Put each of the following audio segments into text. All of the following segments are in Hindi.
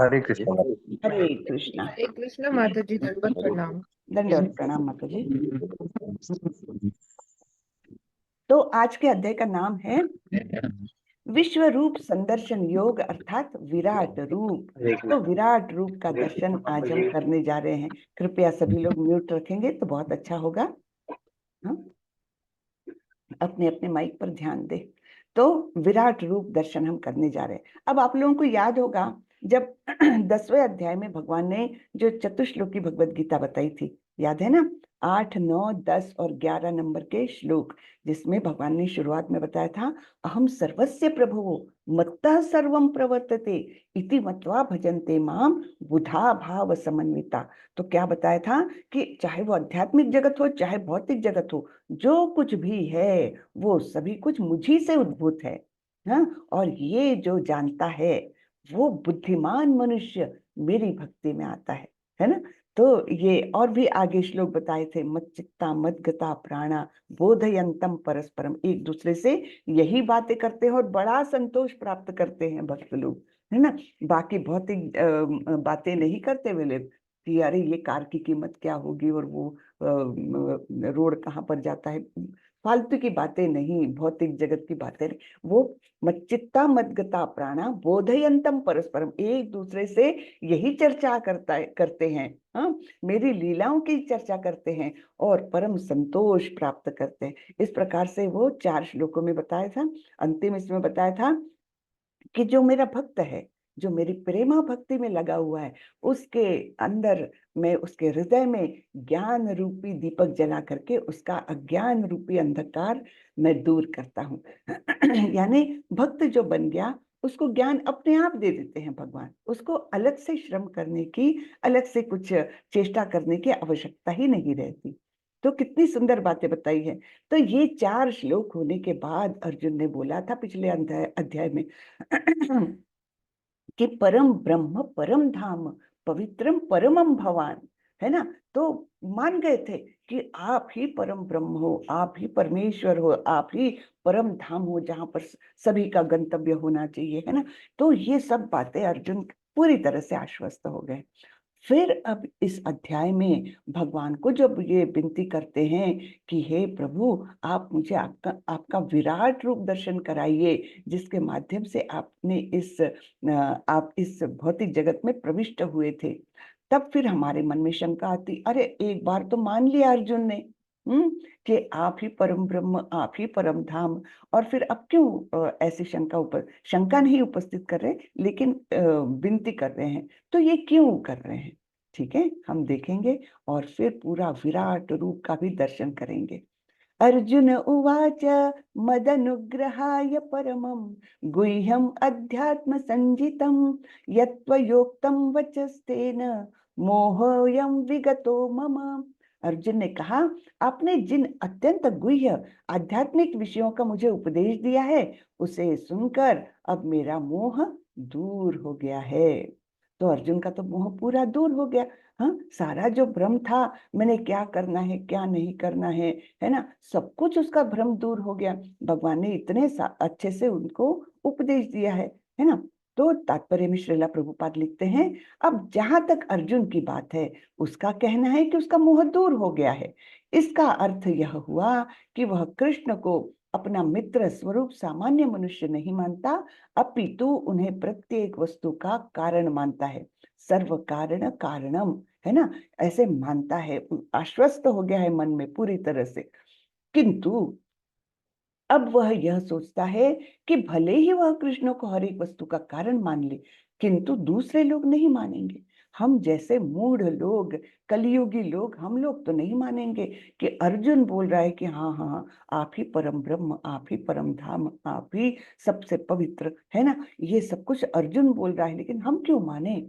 हरे कृष्ण। हरे कृष्णा। हरे कृष्ण माता जी, दंडवत प्रणाम। दंडवत प्रणाम माता जी। तो आज के अध्याय का नाम है विश्व रूप संदर्शन योग अर्थात विराट रूप। तो विराट रूप का दर्शन आज हम करने जा रहे हैं। कृपया सभी लोग म्यूट रखेंगे तो बहुत अच्छा होगा। हाँ? अपने अपने माइक पर ध्यान दे। तो विराट रूप दर्शन हम करने जा रहे हैं। अब आप लोगों को याद होगा जब 10वें अध्याय में भगवान ने जो चतुश्लोकी भगवत गीता बताई थी, याद है ना? 8, 9, 10 और 11 नंबर के श्लोक, जिसमें भगवान ने शुरुआत में बताया था अहम सर्वस्य प्रभुः मत्तः सर्वं प्रवर्तते इति मत्वा भजन्ते माम बुधा भाव समन्विता। तो क्या बताया था कि चाहे वो आध्यात्मिक जगत हो चाहे भौतिक जगत हो, जो कुछ भी है वो सभी कुछ मुझी से उद्भूत है। हाँ? और ये जो जानता है वो बुद्धिमान मनुष्य मेरी भक्ति में आता है ना? तो ये और भी आगे श्लोक बताए थे, मच्चित्ता मद्गता प्राणा बोधयंतम परस्परम। एक दूसरे से यही बातें करते हैं और बड़ा संतोष प्राप्त करते हैं भक्त लोग, है ना? बाकी भौतिक बातें नहीं करते वे लोग कि अरे ये कार की कीमत क्या होगी और वो रोड कहाँ पर जाता है, फालतू की बातें नहीं, भौतिक जगत की बातें नहीं। वो मच्चित्ता मद्गता प्राणा बोधयंतम परस्परम, एक दूसरे से यही चर्चा करते हैं। हाँ, मेरी लीलाओं की चर्चा करते हैं और परम संतोष प्राप्त करते हैं। इस प्रकार से वो 4 श्लोकों में बताया था। अंतिम इसमें बताया था कि जो मेरा भक्त है, जो मेरी प्रेमा भक्ति में लगा हुआ है, उसके अंदर मैं उसके हृदय में ज्ञान रूपी दीपक जला करके उसका अज्ञान रूपी अंधकार मैं दूर करता हूँ। यानी भक्त जो बन गया उसको ज्ञान अपने आप दे देते हैं भगवान। उसको अलग से श्रम करने की, अलग से कुछ चेष्टा करने की आवश्यकता ही नहीं रहती। तो कितनी सुंदर बातें बताई है। तो ये 4 श्लोक होने के बाद अर्जुन ने बोला था पिछले अध्याय में कि परम ब्रह्म परम धाम पवित्रम परमम भवान, है ना? तो मान गए थे कि आप ही परम ब्रह्म हो, आप ही परमेश्वर हो, आप ही परम धाम हो जहां पर सभी का गंतव्य होना चाहिए, है ना? तो ये सब बातें अर्जुन पूरी तरह से आश्वस्त हो गए। फिर अब इस अध्याय में भगवान को जब ये विनती करते हैं कि हे प्रभु, आप मुझे आपका आपका विराट रूप दर्शन कराइए, जिसके माध्यम से आपने आप इस भौतिक जगत में प्रविष्ट हुए थे। तब फिर हमारे मन में शंका आती, अरे एक बार तो मान लिया अर्जुन ने कि आप ही परम ब्रह्म, आप ही परम धाम, और फिर अब क्यों ऐसी शंका नहीं उपस्थित कर रहे, लेकिन विनती कर रहे हैं। तो ये क्यों कर रहे हैं? ठीक है, हम देखेंगे और फिर पूरा विराट रूप का भी दर्शन करेंगे। अर्जुन उवाच मदनुग्रहाय परमं गुह्यम अध्यात्म संजितम यत्त्वयोक्तं वचस्तेन मोहोऽयं विगतो मम। अर्जुन ने कहा, आपने जिन अत्यंत गुह्य आध्यात्मिक विषयों का मुझे उपदेश दिया है उसे सुनकर अब मेरा मोह दूर हो गया है। तो अर्जुन का तो मोह पूरा दूर हो गया। हाँ, सारा जो भ्रम था, मैंने क्या करना है क्या नहीं करना है ना, सब कुछ उसका भ्रम दूर हो गया। भगवान ने इतने अच्छे से उनको उपदेश दिया है ना? तो तात्पर्य में श्रीला प्रभुपाद लिखते हैं, अब जहां तक अर्जुन की बात है, उसका कहना है कि उसका मोह दूर हो गया है। इसका अर्थ यह हुआ कि वह कृष्ण को अपना मित्र स्वरूप सामान्य मनुष्य नहीं मानता, अपितु उन्हें प्रत्येक वस्तु का कारण मानता है। सर्व कारण कारणम, है ना? ऐसे मानता है, आश्वस्त हो गया है मन में पूरी तरह से। किंतु अब वह यह सोचता है कि भले ही वह कृष्ण को हर एक वस्तु का कारण मान ले, किंतु दूसरे लोग नहीं मानेंगे। हम जैसे मूढ़ लोग, कलियुगी लोग, हम लोग तो नहीं मानेंगे कि अर्जुन बोल रहा है कि हाँ हाँ हाँ, आप ही परम ब्रह्म, आप ही परम धाम, आप ही सबसे पवित्र, है ना? ये सब कुछ अर्जुन बोल रहा है, लेकिन हम क्यों माने?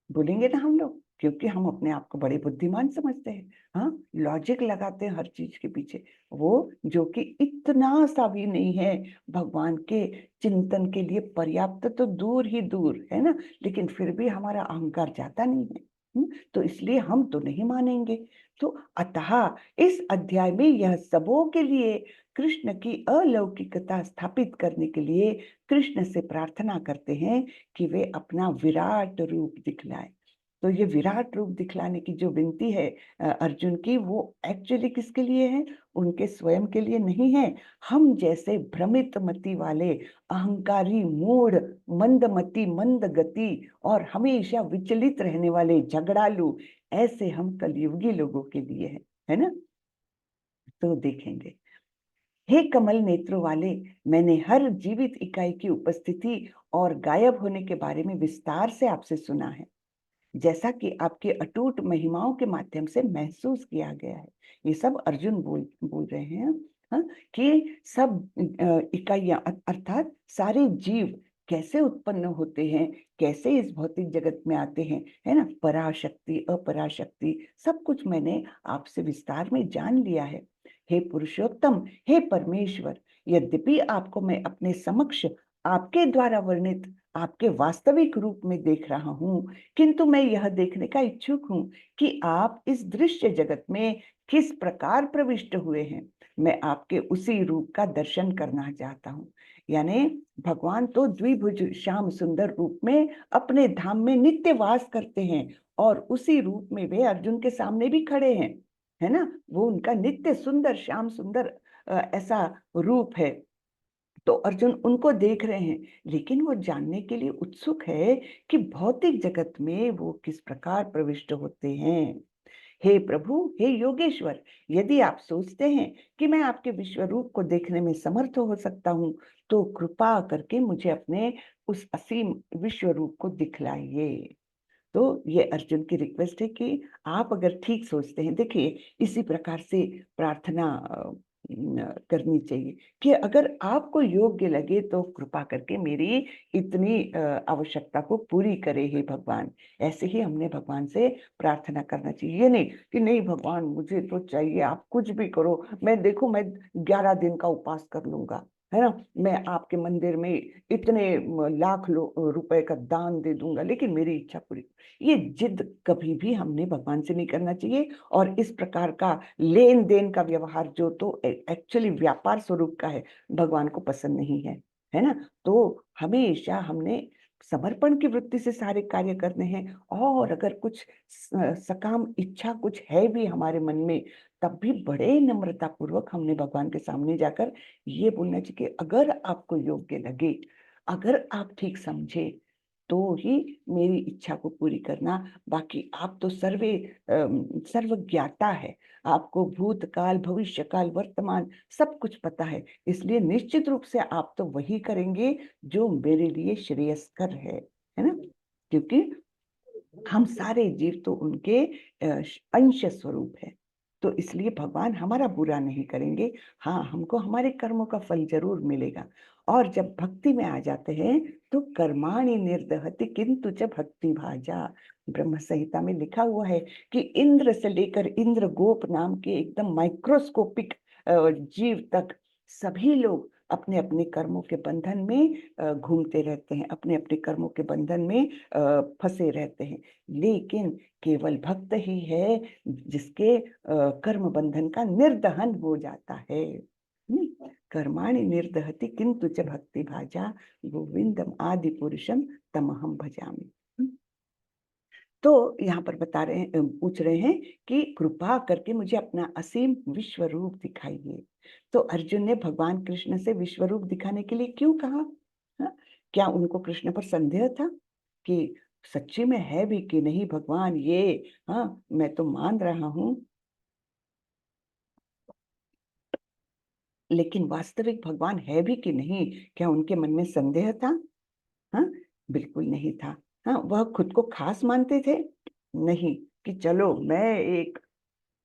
बोलेंगे ना हम लोग, क्योंकि हम अपने आप को बड़े बुद्धिमान समझते हैं। हाँ, लॉजिक लगाते हैं हर चीज के पीछे, वो जो कि इतना सा भी नहीं है भगवान के चिंतन के लिए पर्याप्त, तो दूर ही दूर, है ना? लेकिन फिर भी हमारा अहंकार जाता नहीं है। तो इसलिए हम तो नहीं मानेंगे। तो अतः इस अध्याय में यह सबों के लिए कृष्ण की अलौकिकता स्थापित करने के लिए कृष्ण से प्रार्थना करते हैं कि वे अपना विराट रूप दिखलाए। तो ये विराट रूप दिखलाने की जो विनती है अर्जुन की, वो एक्चुअली किसके लिए है? उनके स्वयं के लिए नहीं है। हम जैसे भ्रमित मति वाले, अहंकारी, मूढ़, मंदमति, मंद गति और हमेशा विचलित रहने वाले झगड़ालू, ऐसे हम कलयुगी लोगों के लिए है ना। तो देखेंगे, हे कमल नेत्रों वाले, मैंने हर जीवित इकाई की उपस्थिति और गायब होने के बारे में विस्तार से आपसे सुना है, जैसा कि आपके अटूट महिमाओं के माध्यम से महसूस किया गया है। ये सब अर्जुन बोल रहे हैं, हाँ, कि सब इकाइयां अर्थात सारे जीव कैसे उत्पन्न होते हैं, कैसे इस भौतिक जगत में आते हैं, है ना। पराशक्ति, अपराशक्ति, सब कुछ मैंने आपसे विस्तार में जान लिया है। हे पुरुषोत्तम, हे परमेश्वर, यद्यपि आपको मैं अपने समक्ष आपके द्वारा वर्णित आपके वास्तविक रूप में देख रहा हूं, किंतु मैं यह देखने का इच्छुक हूं कि आप इस दृश्य जगत में किस प्रकार प्रविष्ट हुए हैं। मैं आपके उसी रूप का दर्शन करना चाहता हूं। यानी भगवान तो द्विभुज श्याम सुंदर रूप में अपने धाम में नित्य वास करते हैं, और उसी रूप में वे अर्जुन के सामने भी खड़े हैं, है ना। वो उनका नित्य सुंदर श्याम सुंदर ऐसा रूप है। तो अर्जुन उनको देख रहे हैं, लेकिन वो जानने के लिए उत्सुक है कि भौतिक जगत में वो किस प्रकार प्रविष्ट होते हैं। हे प्रभु, हे योगेश्वर, यदि आप सोचते हैं कि मैं आपके विश्व रूप को देखने में समर्थ हो सकता हूं, तो कृपा करके मुझे अपने उस असीम विश्व रूप को दिखलाइए। तो ये अर्जुन की रिक्वेस्ट है कि आप अगर ठीक सोचते हैं, देखिए इसी प्रकार से प्रार्थना करनी चाहिए कि अगर आपको योग्य लगे तो कृपा करके मेरी इतनी आवश्यकता को पूरी करे हे भगवान। ऐसे ही हमने भगवान से प्रार्थना करना चाहिए। ये नहीं कि नहीं भगवान मुझे तो चाहिए, आप कुछ भी करो, मैं देखो मैं 11 दिन का उपवास कर लूंगा, है ना, मैं आपके मंदिर में इतने लाख रुपए का दान दे दूंगा, लेकिन मेरी इच्छा पूरी। ये जिद कभी भी हमने भगवान से नहीं करना चाहिए। और इस प्रकार का लेन देन का व्यवहार जो तो एक्चुअली व्यापार स्वरूप का है, भगवान को पसंद नहीं है ना। तो हमेशा हमने समर्पण की वृत्ति से सारे कार्य करने हैं। और अगर कुछ सकाम इच्छा कुछ है भी हमारे मन में, तब भी बड़े नम्रता पूर्वक हमने भगवान के सामने जाकर ये बोलना चाहिए कि अगर आपको योग्य लगे, अगर आप ठीक समझे, तो ही मेरी इच्छा को पूरी करना। बाकी आप तो सर्वज्ञाता है, आपको भूतकाल, भविष्यकाल, वर्तमान सब कुछ पता है, इसलिए निश्चित रूप से आप तो वही करेंगे जो मेरे लिए श्रेयस्कर है ना। क्योंकि हम सारे जीव तो उनके अंश स्वरूप है। तो इसलिए भगवान हमारा बुरा नहीं करेंगे। हाँ, हमको हमारे कर्मों का फल जरूर मिलेगा। और जब भक्ति में आ जाते हैं तो कर्माणि निर्दहति किंतु च भक्ति भाजा। ब्रह्म संहिता में लिखा हुआ है कि इंद्र से लेकर इंद्र गोप नाम के एकदम माइक्रोस्कोपिक जीव तक सभी लोग अपने अपने कर्मों के बंधन में घूमते रहते हैं, अपने अपने कर्मों के बंधन में फंसे रहते हैं। लेकिन केवल भक्त ही है जिसके कर्म बंधन का निर्दहन हो जाता है। कर्माणि निर्दहति किंतु च भक्ति भाजा, गोविंदम आदि पुरुषम तमहम भजामि। तो यहाँ पर पूछ रहे हैं कि कृपा करके मुझे अपना असीम विश्व रूप दिखाइए। तो अर्जुन ने भगवान कृष्ण से विश्व रूप दिखाने के लिए क्यों कहा? हाँ? क्या उनको कृष्ण पर संदेह था कि सच्ची में है भी कि नहीं भगवान ये? हाँ, मैं तो मान रहा हूं, लेकिन वास्तविक भगवान है भी कि नहीं, क्या उनके मन में संदेह था? हाँ, बिल्कुल नहीं था। हाँ, वह खुद को खास मानते थे? नहीं, कि चलो मैं एक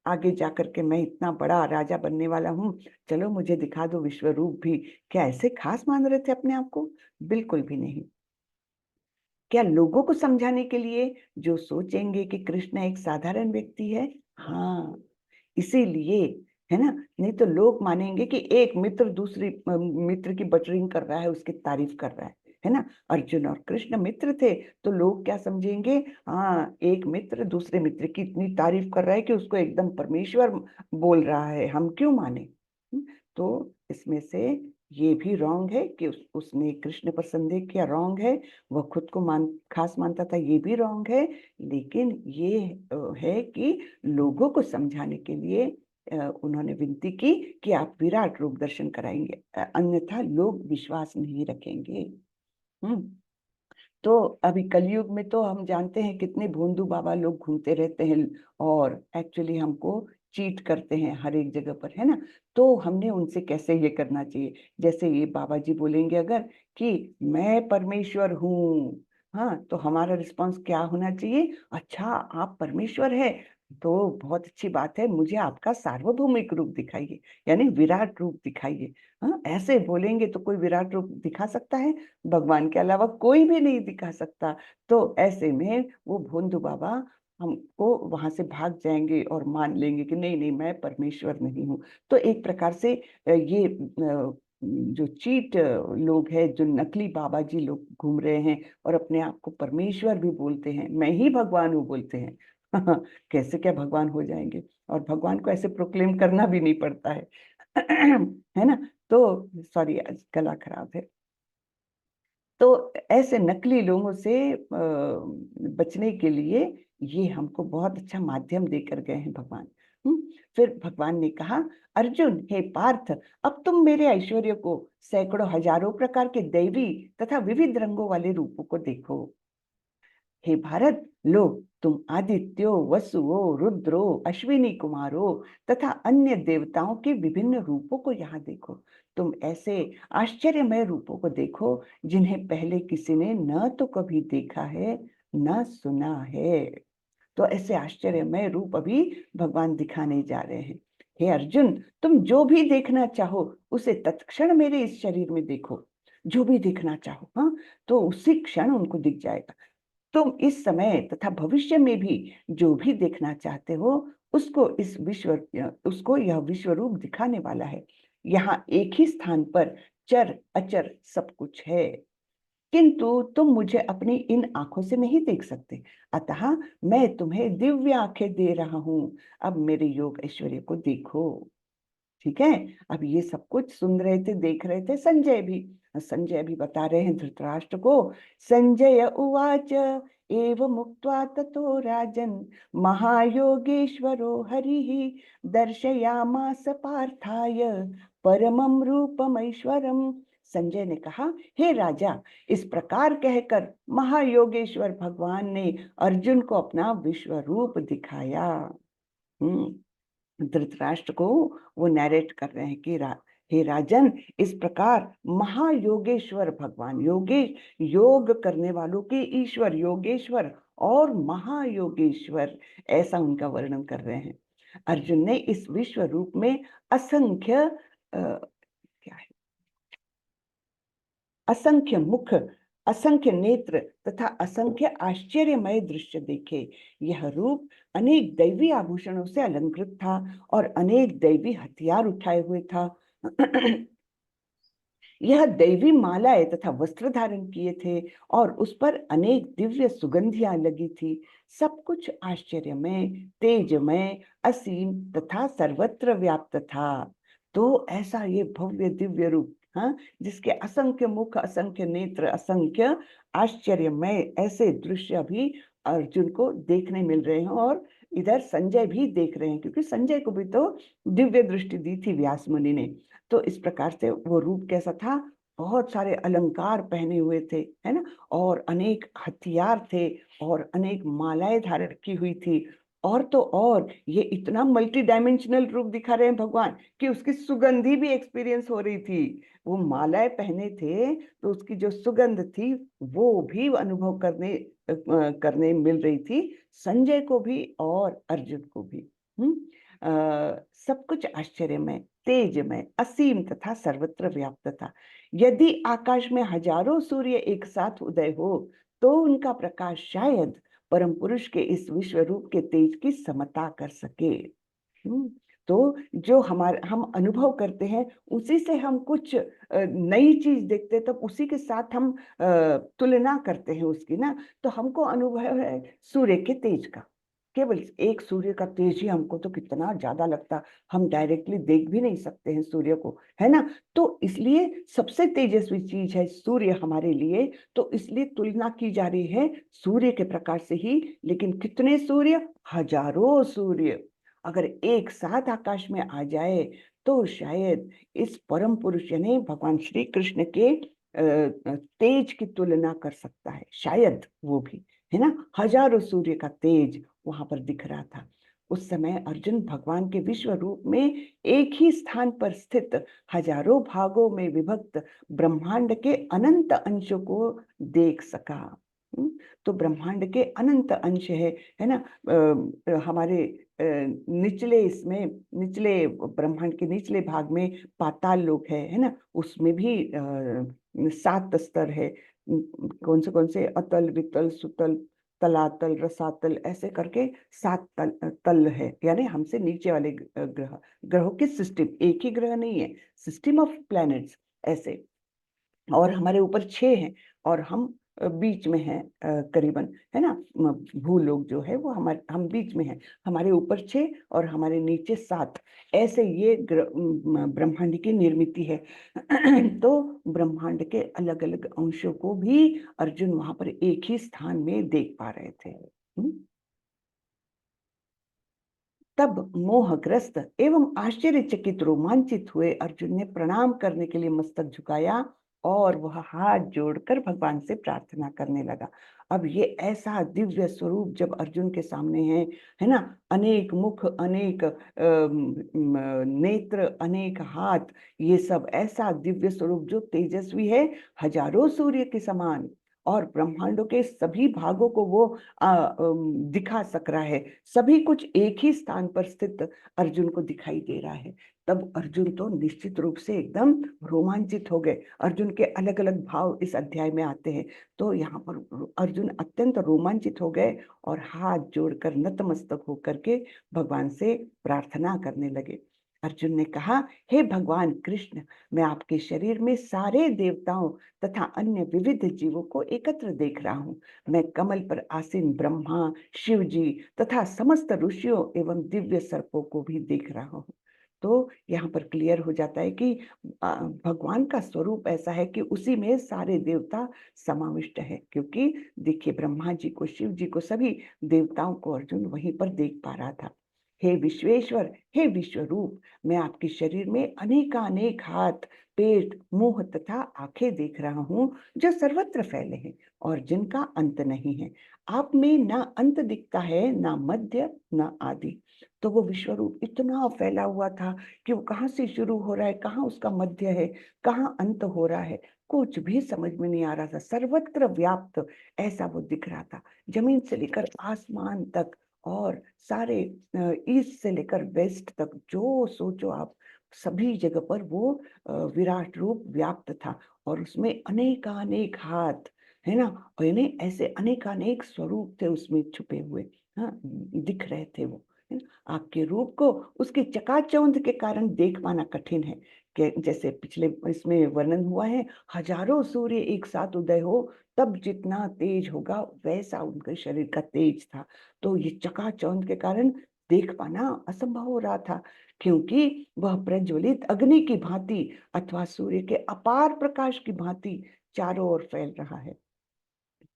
आगे जाकर के मैं इतना बड़ा राजा बनने वाला हूँ, चलो मुझे दिखा दो विश्व रूप भी। क्या ऐसे खास मान रहे थे अपने आप को? बिल्कुल भी नहीं। क्या लोगों को समझाने के लिए, जो सोचेंगे कि कृष्ण एक साधारण व्यक्ति है? हाँ, इसीलिए, है ना। नहीं तो लोग मानेंगे कि एक मित्र दूसरी मित्र की बटरिंग कर रहा है, उसकी तारीफ कर रहा है। है ना। अर्जुन और कृष्ण मित्र थे, तो लोग क्या समझेंगे, हाँ एक मित्र दूसरे मित्र की इतनी तारीफ कर रहा है कि उसको एकदम परमेश्वर बोल रहा है, हम क्यों माने। तो इसमें से ये भी रॉन्ग है कि उसने कृष्ण पर संदेह किया, रॉन्ग है। वह खुद को खास मानता था, ये भी रॉन्ग है। लेकिन ये है कि लोगों को समझाने के लिए उन्होंने विनती की कि आप विराट रूप दर्शन कराएंगे, अन्यथा लोग विश्वास नहीं रखेंगे। हम्म। तो अभी कलयुग में तो हम जानते हैं कितने भोंदू बाबा लोग घूमते रहते हैं और एक्चुअली हमको चीट करते हैं हर एक जगह पर, है ना। तो हमने उनसे कैसे ये करना चाहिए, जैसे ये बाबा जी बोलेंगे अगर कि मैं परमेश्वर हूँ, हाँ, तो हमारा रिस्पांस क्या होना चाहिए, अच्छा आप परमेश्वर है तो बहुत अच्छी बात है, मुझे आपका सार्वभौमिक रूप दिखाइए, यानी विराट रूप दिखाइए। हाँ, ऐसे बोलेंगे तो कोई विराट रूप दिखा सकता है, भगवान के अलावा कोई भी नहीं दिखा सकता। तो ऐसे में वो भोंदू बाबा हमको वहां से भाग जाएंगे और मान लेंगे कि नहीं नहीं मैं परमेश्वर नहीं हूँ। तो एक प्रकार से ये जो चीट लोग हैं, जो नकली बाबा जी लोग घूम रहे हैं और अपने आप को परमेश्वर भी बोलते हैं, मैं ही भगवान हूँ बोलते हैं। कैसे क्या भगवान हो जाएंगे, और भगवान को ऐसे प्रोक्लेम करना भी नहीं पड़ता है। है ना। तो सॉरी, गला खराब है। तो ऐसे नकली लोगों से बचने के लिए ये हमको बहुत अच्छा माध्यम देकर गए हैं भगवान। फिर भगवान ने कहा, अर्जुन हे पार्थ, अब तुम मेरे ऐश्वर्य को, सैकड़ों हजारों प्रकार के दैवी तथा विविध रंगों वाले रूपों को देखो। हे भारत, लो तुम आदित्यो, वसुओ, रुद्रो, अश्विनी कुमारो तथा अन्य देवताओं के विभिन्न रूपों को यहाँ देखो। तुम ऐसे आश्चर्यमय रूपों को देखो जिन्हें पहले किसी ने न तो कभी देखा है न सुना है। तो ऐसे आश्चर्यमय रूप अभी भगवान दिखाने जा रहे हैं। हे अर्जुन, तुम जो भी देखना चाहो उसे तत्क्षण मेरे इस शरीर में देखो। जो भी देखना चाहो, हाँ, तो उसी क्षण उनको दिख जाएगा। तुम इस समय तथा भविष्य में भी जो भी देखना चाहते हो उसको उसको यह विश्व रूप दिखाने वाला है। यहाँ एक ही स्थान पर चर अचर सब कुछ है, किंतु तुम मुझे अपनी इन आंखों से नहीं देख सकते, अतः मैं तुम्हें दिव्य आंखें दे रहा हूं। अब मेरे योग ऐश्वर्य को देखो। ठीक है। अब ये सब कुछ सुन रहे थे, देख रहे थे संजय भी। संजय भी बता रहे हैं धृतराष्ट्र को। संजय उवाच एव मुक्त्वा ततो राजन महायोगेश्वरो हरिः दर्शयामास पार्थाय परमं रूपमैश्वरम्। संजय ने कहा, हे राजा, इस प्रकार कहकर महायोगेश्वर भगवान ने अर्जुन को अपना विश्व रूप दिखाया। धृतराष्ट्र को वो नैरेट कर रहे हैं कि हे राजन, इस प्रकार महायोगेश्वर भगवान, योग करने वालों के ईश्वर योगेश्वर और महायोगेश्वर, ऐसा उनका वर्णन कर रहे हैं। अर्जुन ने इस विश्व रूप में असंख्य क्या है, असंख्य मुख, असंख्य नेत्र तथा असंख्य आश्चर्यमय दृश्य देखे। यह रूप अनेक दैवी आभूषणों से अलंकृत था और अनेक दैवी हथियार उठाए हुए था। यह दैवी मालाएं तथा वस्त्र धारण किए थे और उस पर अनेक दिव्य सुगंधियां लगी थी। सब कुछ आश्चर्यमय, तेजमय, असीम तथा सर्वत्र व्याप्त था। तो ऐसा ये भव्य दिव्य रूप, हाँ, जिसके असंख्य मुख, असंख्य नेत्र, असंख्य आश्चर्यमय ऐसे दृश्य भी अर्जुन को देखने मिल रहे हैं। और इधर संजय भी देख रहे हैं, क्योंकि संजय को भी तो दिव्य दृष्टि दी थी व्यास मुनि ने। तो इस प्रकार से वो रूप कैसा था, बहुत सारे अलंकार पहने हुए थे, है ना, और अनेक हथियार थे और अनेक मालाएं धारण की हुई थी। और तो और ये इतना मल्टी डायमेंशनल रूप दिखा रहे हैं भगवान कि उसकी सुगंधी भी एक्सपीरियंस हो रही थी। वो मालाएं पहने थे तो उसकी जो सुगंध थी वो भी अनुभव करने मिल रही थी, संजय को भी और अर्जुन को भी। सब कुछ आश्चर्यमय, तेजमय, असीम तथा सर्वत्र व्याप्त था। यदि आकाश में हजारों सूर्य एक साथ उदय हो तो उनका प्रकाश शायद परम पुरुष के इस विश्व रूप के तेज की समता कर सके। तो जो हम अनुभव करते हैं उसी से हम कुछ नई चीज देखते हैं, तब उसी के साथ हम तुलना करते हैं उसकी ना। तो हमको अनुभव है सूर्य के तेज का, केवल एक सूर्य का तेज ही हमको तो कितना ज्यादा लगता, हम डायरेक्टली देख भी नहीं सकते हैं सूर्य को, है ना। तो इसलिए सबसे तेजस्वी चीज है सूर्य हमारे लिए, तो इसलिए तुलना की जा रही है सूर्य के प्रकाश से ही। लेकिन कितने सूर्य? हजारों सूर्य अगर एक साथ आकाश में आ जाए तो शायद इस परम पुरुष यानी भगवान श्री कृष्ण के तेज की तुलना कर सकता है, शायद वो भी, है ना। हजारों सूर्य का तेज वहां पर दिख रहा था। उस समय अर्जुन भगवान के विश्व रूप में एक ही स्थान पर स्थित हजारों भागों में विभक्त ब्रह्मांड के अनंत अंशों को देख सका। तो ब्रह्मांड के अनंत अंश है ना। हमारे निचले इसमें निचले ब्रह्मांड के निचले भाग में पाताल लोक है ना। उसमें भी 7 स्तर है। कौन से अतल वितल सुतल तलातल रसातल ऐसे करके 7 तल है, यानी हमसे नीचे वाले ग्रहों की सिस्टम, एक ही ग्रह नहीं है, सिस्टम ऑफ प्लैनेट्स ऐसे। और हमारे ऊपर 6 हैं और हम बीच में हैं करीबन, है ना। भूलोक जो है वो हम बीच में हैं, हमारे ऊपर 6 और हमारे नीचे 7, ऐसे ये ब्रह्मांड की निर्मिति है। तो ब्रह्मांड के अलग अलग अंशों को भी अर्जुन वहां पर एक ही स्थान में देख पा रहे थे। तब मोहग्रस्त एवं आश्चर्यचकित रोमांचित हुए अर्जुन ने प्रणाम करने के लिए मस्तक झुकाया और वह हाथ जोड़कर भगवान से प्रार्थना करने लगा। अब ये ऐसा दिव्य स्वरूप जब अर्जुन के सामने है ना, अनेक मुख, अनेक नेत्र, अनेक हाथ, ये सब ऐसा दिव्य स्वरूप जो तेजस्वी है, हजारों सूर्य के समान, और ब्रह्मांडों के सभी भागों को वो दिखा सक रहा है। सभी कुछ एक ही स्थान पर स्थित अर्जुन को दिखाई दे रहा है। तब अर्जुन तो निश्चित रूप से एकदम रोमांचित हो गए। अर्जुन के अलग अलग भाव इस अध्याय में आते हैं, तो यहाँ पर अर्जुन अत्यंत रोमांचित हो गए और हाथ जोड़कर नतमस्तक होकर के भगवान से प्रार्थना करने लगे। अर्जुन ने कहा, हे भगवान कृष्ण, मैं आपके शरीर में सारे देवताओं तथा अन्य विविध जीवों को एकत्र देख रहा हूँ। मैं कमल पर आसीन ब्रह्मा, शिव जी तथा समस्त ऋषियों एवं दिव्य सर्पों को भी देख रहा हूँ। तो यहाँ पर क्लियर हो जाता है कि भगवान का स्वरूप ऐसा है कि उसी में सारे देवता समाविष्ट है, क्योंकि देखिए ब्रह्मा जी को, शिव जी को, सभी देवताओं को अर्जुन वहीं पर देख पा रहा था। हे विश्वेश्वर, हे विश्वरूप, मैं आपके शरीर में अनेकानेक हाथ, पेट, मुंह तथा आंखें देख रहा हूँ जो सर्वत्र फैले हैं और जिनका अंत नहीं है। आप में ना अंत दिखता है, ना मध्य, ना आदि। तो वो विश्वरूप इतना फैला हुआ था कि वो कहाँ से शुरू हो रहा है, कहाँ उसका मध्य है, कहाँ अंत हो रहा है, कुछ भी समझ में नहीं आ रहा था। सर्वत्र व्याप्त ऐसा वो दिख रहा था, जमीन से लेकर आसमान तक और सारे ईस्ट से लेकर वेस्ट तक, जो सोचो आप, सभी जगह पर वो विराट रूप व्याप्त था। और उसमें अनेकानेक हाथ, है ना, और यानी ऐसे अनेकानेक स्वरूप थे उसमें छुपे हुए, हाँ, दिख रहे थे वो, है ना। आपके रूप को उसके चकाचौंध के कारण देख पाना कठिन है, कि जैसे पिछले इसमें वर्णन हुआ है, हजारों सूर्य एक साथ उदय हो तब जितना तेज होगा वैसा उनके शरीर का तेज था। तो ये चकाचौंध के कारण देख पाना असंभव हो रहा था, क्योंकि वह प्रज्वलित अग्नि की भांति अथवा सूर्य के अपार प्रकाश की भांति चारों ओर फैल रहा है।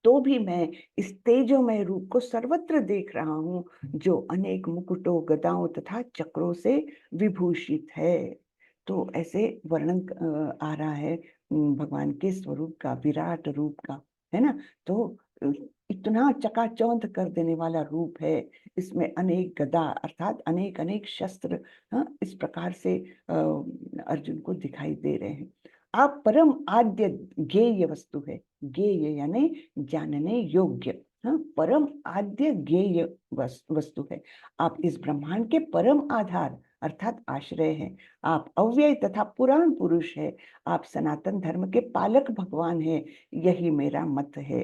तो भी मैं इस तेजोमय रूप को सर्वत्र देख रहा हूँ, जो अनेक मुकुटों, गदाओं तथा चक्रों से विभूषित है। तो ऐसे वर्णन आ रहा है भगवान के स्वरूप का, विराट रूप का, है ना। तो इतना चकाचौंध कर देने वाला रूप है। इसमें अनेक गदा अर्थात अनेक अनेक शस्त्र, हाँ, इस प्रकार से अर्जुन को दिखाई दे रहे हैं। आप परम आद्य ज्ञेय वस्तु है, ज्ञेय यानी जानने योग्य, हाँ, परम आद्य ज्ञेय वस्तु है। आप इस ब्रह्मांड के परम आधार अर्थात आश्रय है। आप अव्यय तथा पुराण पुरुष है। आप सनातन धर्म के पालक भगवान है, यही मेरा मत है।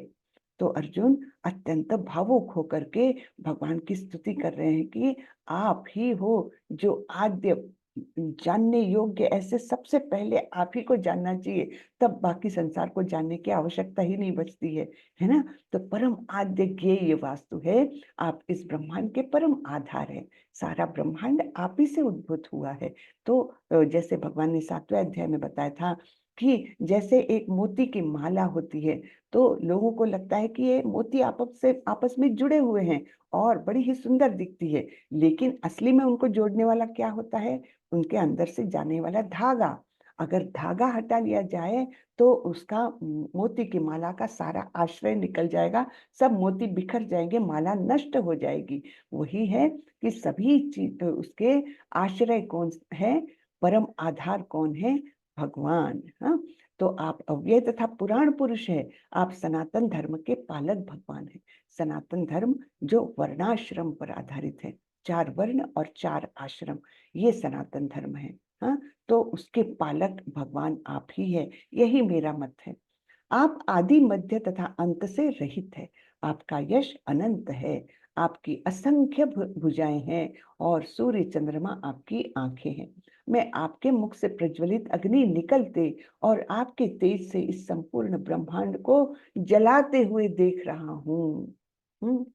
तो अर्जुन अत्यंत भावुक होकर के भगवान की स्तुति कर रहे हैं कि आप ही हो जो आद्य जानने योग्य, ऐसे सबसे पहले आप ही को जानना चाहिए, तब बाकी संसार को जानने की आवश्यकता ही नहीं बचती है ना। तो परम आद्य ज्ञेय वास्तु है, आप इस ब्रह्मांड के परम आधार है, सारा ब्रह्मांड आप ही से उद्भूत हुआ है। तो जैसे भगवान ने 7वें अध्याय में बताया था कि जैसे एक मोती की माला होती है, तो लोगों को लगता है कि ये मोती आपस में जुड़े हुए हैं और बड़ी ही सुंदर दिखती है, लेकिन असली में उनको जोड़ने वाला क्या होता है, उनके अंदर से जाने वाला धागा। अगर धागा हटा लिया जाए तो उसका मोती की माला का सारा आश्रय निकल जाएगा, सब मोती बिखर जाएंगे, माला नष्ट हो जाएगी। वही है कि सभी चीज उसके आश्रय कौन है, परम आधार कौन है, भगवान। हाँ, तो आप अव्यय तथा पुराण पुरुष है, आप सनातन धर्म के पालक भगवान है। सनातन धर्म जो वर्णाश्रम पर आधारित है, 4 वर्ण और 4 आश्रम, ये सनातन धर्म है। हाँ, तो उसके पालक भगवान आप ही है, यही मेरा मत है। आप आदि मध्य तथा अंत से रहित है, आपका यश अनंत है, आपकी असंख्य भुजाएं हैं और सूर्य चंद्रमा आपकी आंखें हैं। मैं आपके मुख से प्रज्वलित अग्नि निकलते और आपके तेज से इस संपूर्ण ब्रह्मांड को जलाते हुए देख रहा हूँ।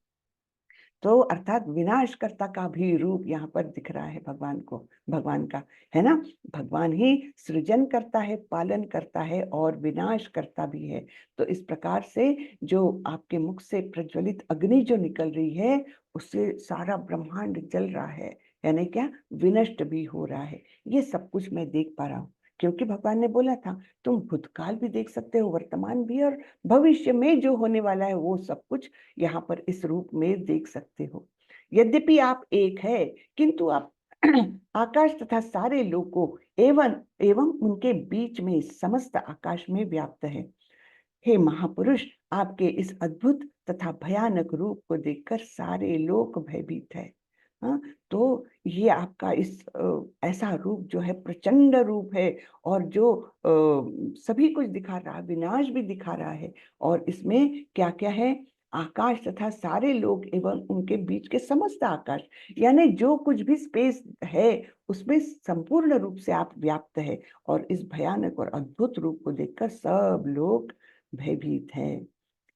तो अर्थात विनाशकर्ता का भी रूप यहाँ पर दिख रहा है भगवान को, भगवान का, है ना। भगवान ही सृजन करता है, पालन करता है और विनाश करता भी है। तो इस प्रकार से जो आपके मुख से प्रज्वलित अग्नि जो निकल रही है, उससे सारा ब्रह्मांड जल रहा है, यानी क्या, विनष्ट भी हो रहा है। ये सब कुछ मैं देख पा रहा हूँ, क्योंकि भगवान ने बोला था तुम भूतकाल भी देख सकते हो, वर्तमान भी, और भविष्य में जो होने वाला है वो सब कुछ यहाँ पर इस रूप में देख सकते हो। यद्यपि आप एक है, किंतु आप आकाश तथा सारे लोगों एवं एवं उनके बीच में समस्त आकाश में व्याप्त है। हे महापुरुष, आपके इस अद्भुत तथा भयानक रूप को देखकर सारे लोग भयभीत है। हाँ, तो ये आपका इस ऐसा रूप जो है, प्रचंड रूप है, और जो सभी कुछ दिखा रहा है, विनाश भी दिखा रहा है, और इसमें क्या क्या है, आकाश तथा सारे लोग एवं उनके बीच के समस्त आकाश, यानी जो कुछ भी स्पेस है उसमें संपूर्ण रूप से आप व्याप्त है। और इस भयानक और अद्भुत रूप को देखकर सब लोग भयभीत है।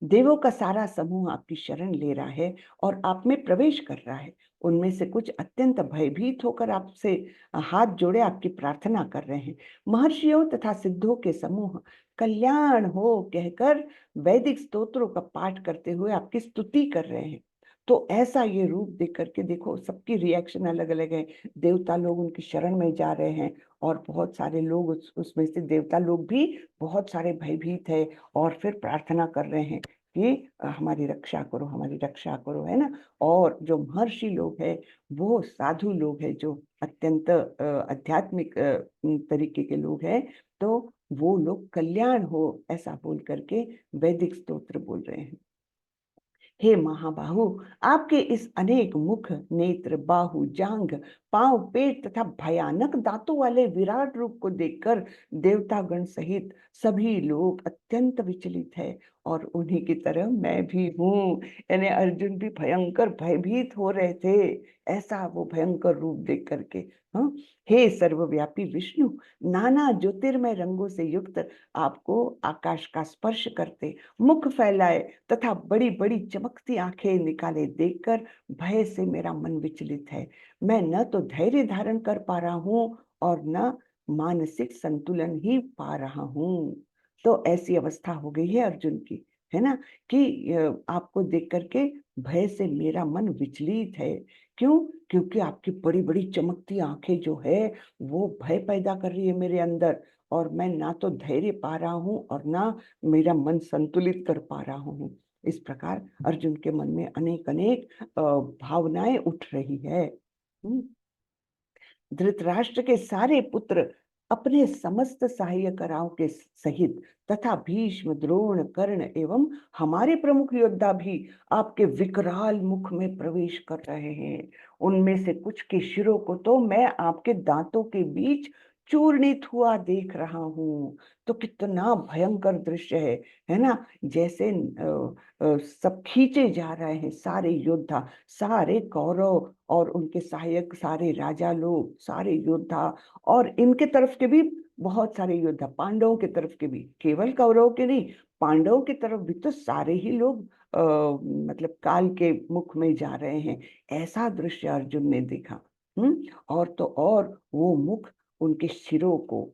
देवों का सारा समूह आपकी शरण ले रहा है और आप में प्रवेश कर रहा है। उनमें से कुछ अत्यंत भयभीत होकर आपसे हाथ जोड़े आपकी प्रार्थना कर रहे हैं। महर्षियों तथा सिद्धों के समूह कल्याण हो कहकर वैदिक स्तोत्रों का पाठ करते हुए आपकी स्तुति कर रहे हैं। तो ऐसा ये रूप देख करके देखो, सबकी रिएक्शन अलग अलग है। देवता लोग उनकी शरण में जा रहे हैं, और बहुत सारे लोग उसमें से देवता लोग भी बहुत सारे भयभीत है, और फिर प्रार्थना कर रहे हैं कि हमारी रक्षा करो, हमारी रक्षा करो, है ना। और जो महर्षि लोग हैं, वो साधु लोग हैं, जो अत्यंत आध्यात्मिक तरीके के लोग हैं, तो वो लोग कल्याण हो ऐसा बोल करके वैदिक स्तोत्र बोल रहे हैं। हे महाबाहु, आपके इस अनेक मुख, नेत्र, बाहु, जांघ, पांव, पेट तथा भयानक दांतों वाले विराट रूप को देखकर देवतागण सहित सभी लोग अत्यंत विचलित है, और उन्हीं की तरह मैं भी हूँ। यानी अर्जुन भी भयंकर भयभीत हो रहे थे, ऐसा वो भयंकर रूप देख करके। हाँ, हे सर्वव्यापी विष्णु, नाना ज्योतिर्मय रंगों से युक्त आपको आकाश का स्पर्श करते, मुख फैलाए तथा बड़ी बड़ी चमकती आंखें निकाले देखकर भय से मेरा मन विचलित है। मैं न तो धैर्य धारण कर पा रहा हूँ और न मानसिक संतुलन ही पा रहा हूँ। तो ऐसी अवस्था हो गई है अर्जुन की, है ना, कि आपको देख करके भय से मेरा मन विचलित है। क्यों? क्योंकि आपकी बड़ी बड़ी चमकती आंखें जो है वो भय पैदा कर रही है मेरे अंदर, और मैं ना तो धैर्य पा रहा हूँ और ना मेरा मन संतुलित कर पा रहा हूँ। इस प्रकार अर्जुन के मन में अनेक अनेक भावनाएं उठ रही है। धृतराष्ट्र के सारे पुत्र अपने समस्त सहायकराओं के सहित तथा भीष्म, द्रोण, कर्ण एवं हमारे प्रमुख योद्धा भी आपके विकराल मुख में प्रवेश कर रहे हैं। उनमें से कुछ के शिरों को तो मैं आपके दांतों के बीच चूर्णित हुआ देख रहा हूँ। तो कितना भयंकर दृश्य है ना। जैसे सब खींचे जा रहे हैं, सारे योद्धा, सारे कौरव और उनके सहायक, सारे राजा लोग, सारे योद्धा, और इनके तरफ के भी बहुत सारे योद्धा, पांडवों के तरफ के भी, केवल कौरवों के नहीं, पांडवों की तरफ भी तो सारे ही लोग मतलब काल के मुख में जा रहे हैं। ऐसा दृश्य अर्जुन ने देखा। और तो और वो मुख उनके शिरों को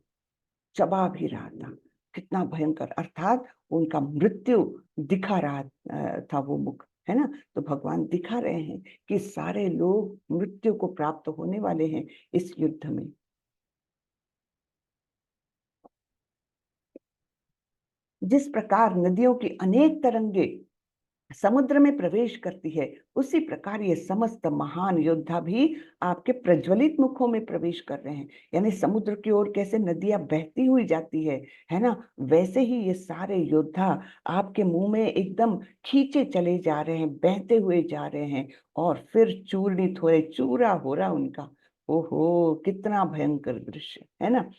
चबा भी रहा था। कितना भयंकर, अर्थात उनका मृत्यु दिखा रहा था वो मुख, है ना। तो भगवान दिखा रहे हैं कि सारे लोग मृत्यु को प्राप्त होने वाले हैं इस युद्ध में। जिस प्रकार नदियों की अनेक तरंगे समुद्र में प्रवेश करती है, उसी प्रकार ये समस्त महान योद्धा भी आपके प्रज्वलित मुखों में प्रवेश कर रहे हैं। यानी समुद्र की ओर कैसे नदियां बहती हुई जाती है ना, वैसे ही ये सारे योद्धा आपके मुंह में एकदम खींचे चले जा रहे हैं, बहते हुए जा रहे हैं, और फिर चूर्णित हो रहे, चूरा हो रहा उनका। ओहो, कितना भयंकर दृश्य है ना।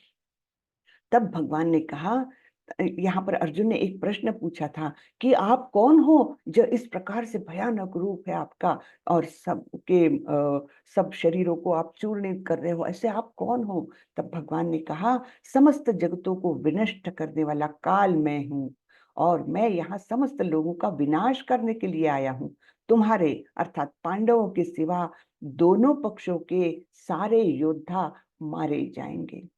तब भगवान ने कहा, यहाँ पर अर्जुन ने एक प्रश्न पूछा था कि आप कौन हो जो इस प्रकार से भयानक रूप है आपका, और सब शरीरों को आप चूर्णित कर रहे हो, ऐसे आप कौन हो। तब भगवान ने कहा, समस्त जगतों को विनष्ट करने वाला काल मैं हूँ, और मैं यहाँ समस्त लोगों का विनाश करने के लिए आया हूँ। तुम्हारे अर्थात पांडवों के सिवा दोनों पक्षों के सारे योद्धा मारे जाएंगे।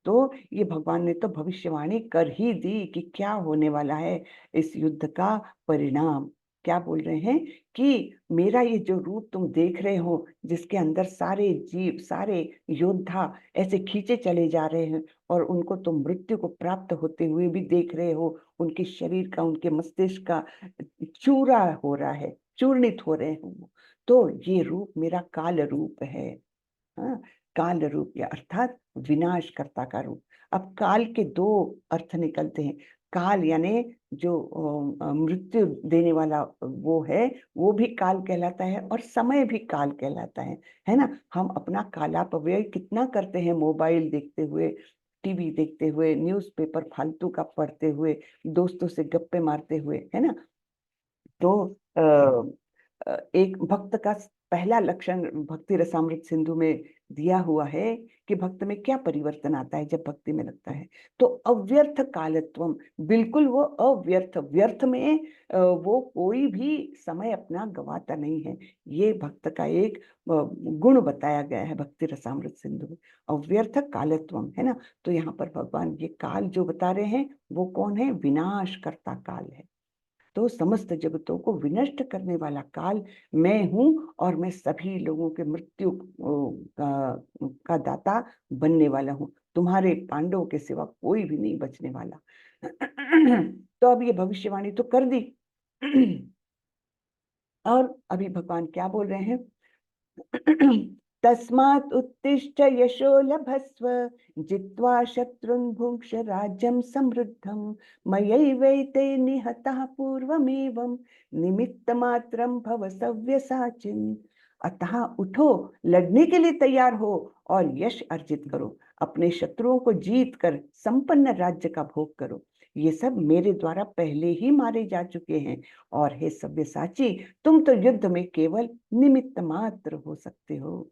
तो ये भगवान ने तो भविष्यवाणी कर ही दी कि क्या होने वाला है इस युद्ध का परिणाम। क्या बोल रहे हैं कि मेरा ये जो रूप तुम देख रहे हो, जिसके अंदर सारे जीव, सारे योद्धा ऐसे खींचे चले जा रहे हैं, और उनको तुम मृत्यु को प्राप्त होते हुए भी देख रहे हो, उनके शरीर का, उनके मस्तिष्क का चूरा हो रहा है, चूर्णित हो रहे हैं। तो ये रूप मेरा काल रूप है। हाँ, काल रूप, या अर्थात विनाशकर्ता का रूप। अब काल के दो अर्थ निकलते हैं। काल यानी जो मृत्यु देने वाला वो है, वो भी काल कहलाता है, और समय भी काल कहलाता है ना। हम अपना कालापव्यय कितना करते हैं, मोबाइल देखते हुए, टीवी देखते हुए, न्यूज़पेपर फालतू का पढ़ते हुए, दोस्तों से गप्पे मारते हुए, है ना। तो एक भक्त का पहला लक्षण भक्ति रसामृत सिंधु में दिया हुआ है कि भक्त में क्या परिवर्तन आता है जब भक्ति में लगता है। तो अव्यर्थ कालत्वम, बिल्कुल वो अव्यर्थ, व्यर्थ में वो कोई भी समय अपना गवाता नहीं है। ये भक्त का एक गुण बताया गया है भक्ति रसामृत सिंधु में, अव्यर्थ कालत्वम, है ना। तो यहाँ पर भगवान ये काल जो बता रहे हैं वो कौन है, विनाश करता काल है। तो समस्त जगतों को विनष्ट करने वाला काल मैं हूं, और मैं सभी लोगों के मृत्यु का दाता बनने वाला हूं। तुम्हारे पांडवों के सिवा कोई भी नहीं बचने वाला। तो अब ये भविष्यवाणी तो कर दी। और अभी भगवान क्या बोल रहे हैं, तस्मात् उत्तिष्ठ यशो लभस्व, जित्वा शत्रुन् भुङ्क्ष राज्यं समृद्धं, मयैवैते निहताः पूर्वमेवं, निमित्तमात्रं भव सव्यसाचिन्। अतः उठो, लड़ने के लिए तैयार हो, और यश अर्जित करो, अपने शत्रुओं को जीत कर संपन्न राज्य का भोग करो। ये सब मेरे द्वारा पहले ही मारे जा चुके हैं, और हे सव्यसाची, तुम तो युद्ध में केवल निमित्त मात्र हो सकते हो।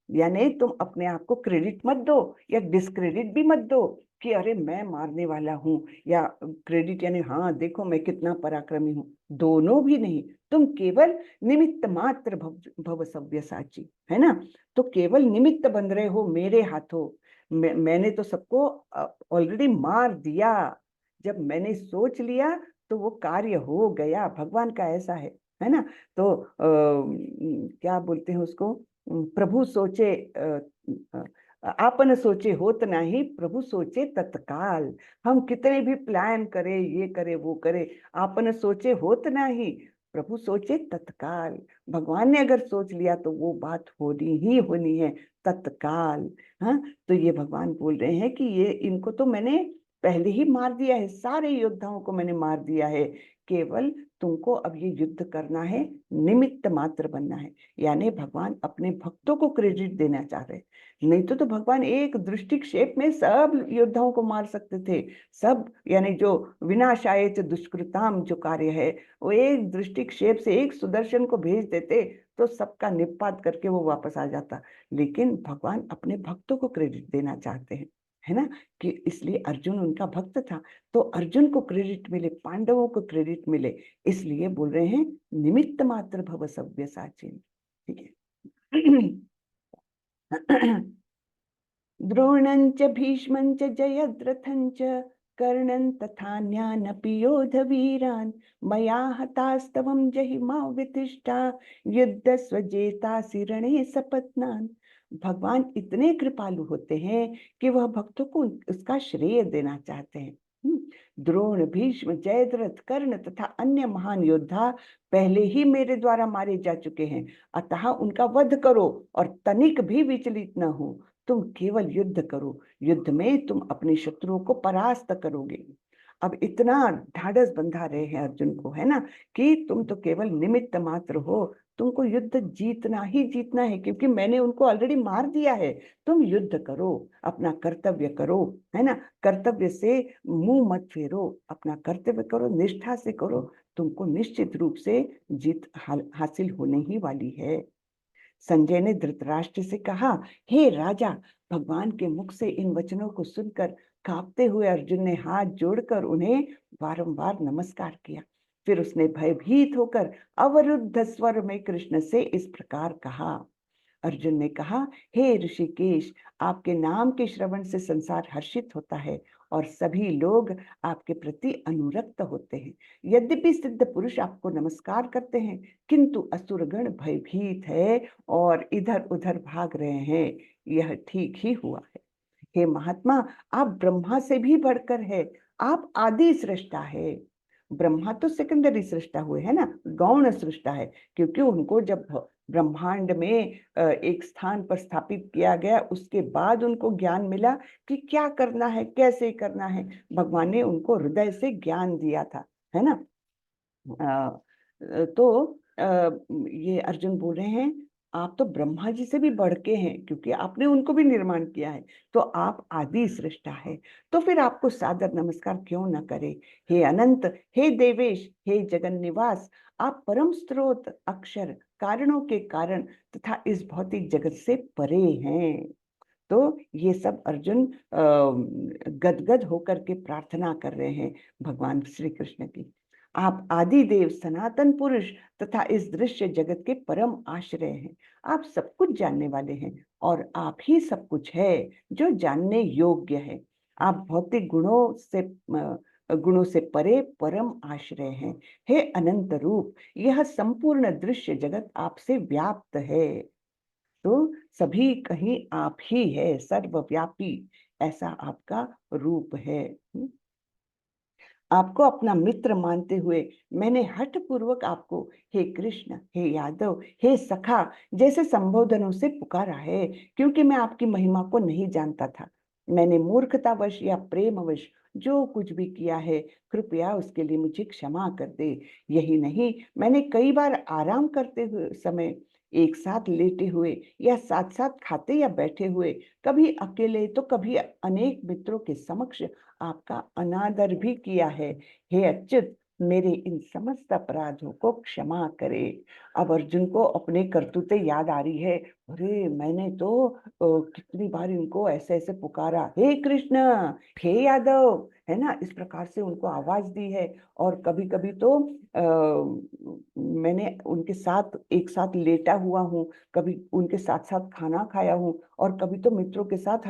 यानी तुम अपने आप को क्रेडिट मत दो, या डिस्क्रेडिट भी मत दो कि अरे मैं मारने वाला हूं, या क्रेडिट यानी हाँ देखो मैं कितना पराक्रमी हूं, दोनों भी नहीं। तुम केवल निमित्त मात्र भव सव्यसाची, है ना। तो केवल निमित्त बन रहे हो मेरे हाथों। मैंने तो सबको ऑलरेडी मार दिया। जब मैंने सोच लिया तो वो कार्य हो गया, भगवान का ऐसा है ना। तो क्या बोलते हैं उसको, प्रभु सोचे आपन सोचे होत नहीं, प्रभु सोचे तत्काल। हम कितने भी प्लान करें, ये करे वो करे, आपन सोचे होत नहीं, प्रभु सोचे तत्काल। भगवान ने अगर सोच लिया तो वो बात होनी ही होनी है, तत्काल। हाँ, तो ये भगवान बोल रहे हैं कि ये इनको तो मैंने पहले ही मार दिया है, सारे योद्धाओं को मैंने मार दिया है, केवल तुमको अब ये युद्ध करना है, निमित्त मात्र बनना है। यानी भगवान अपने भक्तों को क्रेडिट देना चाह रहे हैं। नहीं तो भगवान एक दृष्टिक्षेप में सब योद्धाओं को मार सकते थे। सब यानी जो विनाशाय च दुष्कृताम जो कार्य है, वो एक दृष्टिक्षेप से एक सुदर्शन को भेज देते तो सबका निपात करके वो वापस आ जाता। लेकिन भगवान अपने भक्तों को क्रेडिट देना चाहते हैं, है ना, कि इसलिए अर्जुन उनका भक्त था तो अर्जुन को क्रेडिट मिले, पांडवों को क्रेडिट मिले, इसलिए बोल रहे हैं निमित्त मात्र भव सव्यसाची। ठीक है। द्रोणञ्च भीष्मञ्च जयद्रथञ्च कर्णन् तथान्यानपि योधवीरान् मया हतास्तवं जहिमा वितिष्ठा युद्धस्व जेतासि रणे सपत्नान्। भगवान इतने कृपालु होते हैं कि वह भक्तों को उसका श्रेय देना चाहते हैं। द्रोण, भीष्म, जयद्रथ, कर्ण तथा अन्य महान योद्धा पहले ही मेरे द्वारा मारे जा चुके हैं, अतः उनका वध करो और तनिक भी विचलित न हो। तुम केवल युद्ध करो, युद्ध में तुम अपने शत्रुओं को परास्त करोगे। अब इतना ढाढ़स बंधा रहे हैं अर्जुन को, है ना, कि तुम तो केवल निमित्त मात्र हो, तुमको युद्ध जीतना ही जीतना है, क्योंकि मैंने उनको ऑलरेडी मार दिया है। तुम युद्ध करो, अपना कर्तव्य करो, है ना, कर्तव्य से मुंह मत फेरो, अपना कर्तव्य करो, निष्ठा से करो, तुमको निश्चित रूप से जीत हासिल होने ही वाली है। संजय ने धृतराष्ट्र से कहा, हे राजा, भगवान के मुख से इन वचनों को सुनकर कांपते हुए अर्जुन ने हाथ जोड़कर उन्हें बारंबार नमस्कार किया। फिर उसने भयभीत होकर अवरुद्ध स्वर में कृष्ण से इस प्रकार कहा। अर्जुन ने कहा, हे ऋषिकेश, आपके नाम के श्रवण से संसार हर्षित होता है और सभी लोग आपके प्रति अनुरक्त होते हैं। यद्यपि सिद्ध पुरुष आपको नमस्कार करते हैं, किंतु असुरगण भयभीत है और इधर उधर भाग रहे हैं। यह ठीक ही हुआ है। हे महात्मा, आप ब्रह्मा से भी बढ़कर है, आप आदि सृष्टा है। ब्रह्मा तो सेकेंडरी सृष्टा हुए, है ना, गौण सृष्टा है, क्योंकि उनको जब ब्रह्मांड में एक स्थान पर स्थापित किया गया, उसके बाद उनको ज्ञान मिला कि क्या करना है, कैसे करना है। भगवान ने उनको हृदय से ज्ञान दिया था, है ना। तो ये अर्जुन बोल रहे हैं, आप तो ब्रह्मा जी से भी बढ़ के हैं, क्योंकि आपने उनको भी निर्माण किया है, तो आप आदि सृष्टा है, तो फिर आपको सादर नमस्कार क्यों न करे। हे अनंत, हे देवेश, हे जगन निवास, आप परम स्रोत, अक्षर, कारणों के कारण तथा इस भौतिक जगत से परे हैं। तो ये सब अर्जुन गदगद होकर के प्रार्थना कर रहे हैं भगवान श्री कृष्ण की। आप आदि देव, सनातन पुरुष तथा इस दृश्य जगत के परम आश्रय हैं। आप सब कुछ जानने वाले हैं और आप ही सब कुछ है जो जानने योग्य है। आप भौतिक गुणों से परे परम आश्रय हैं। हे अनंत रूप, यह संपूर्ण दृश्य जगत आपसे व्याप्त है। तो सभी कहीं आप ही है, सर्वव्यापी, ऐसा आपका रूप है। आपको अपना मित्र मानते हुए मैंने हठ पूर्वक आपको हे कृष्ण, हे यादव, हे सखा जैसे संबोधनों से पुकारा है, क्योंकि मैं आपकी महिमा को नहीं जानता था। मैंने मूर्खतावश या प्रेमवश जो कुछ भी किया है, कृपया उसके लिए मुझे क्षमा कर दे। यही नहीं, मैंने कई बार आराम करते हुए समय, एक साथ लेटे हुए या साथ साथ खाते या बैठे हुए, कभी अकेले तो कभी अनेक मित्रों के समक्ष आपका अनादर भी किया है। हे अच्युत, मेरे इन समस्त अपराधों को क्षमा करे। अब अर्जुन को अपने करतूतें याद आ रही है। अरे मैंने तो कितनी बार इनको ऐसे ऐसे पुकारा, हे कृष्ण, हे यादव, है ना, इस प्रकार से उनको आवाज दी है। और कभी कभी तो मैंने उनके साथ एक साथ लेटा हुआ हूँ, कभी उनके साथ साथ खाना खाया हूँ, और कभी तो मित्रों के साथ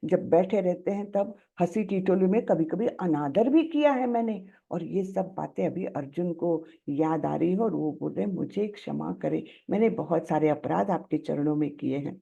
जब बैठे रहते हैं तब हंसी टिटोली में कभी कभी अनादर भी किया है मैंने। और ये सब बातें अभी अर्जुन को याद आ रही है और वो बोल रहे मुझे क्षमा करे, मैंने बहुत सारे अपराध आपके चरणों में किए हैं।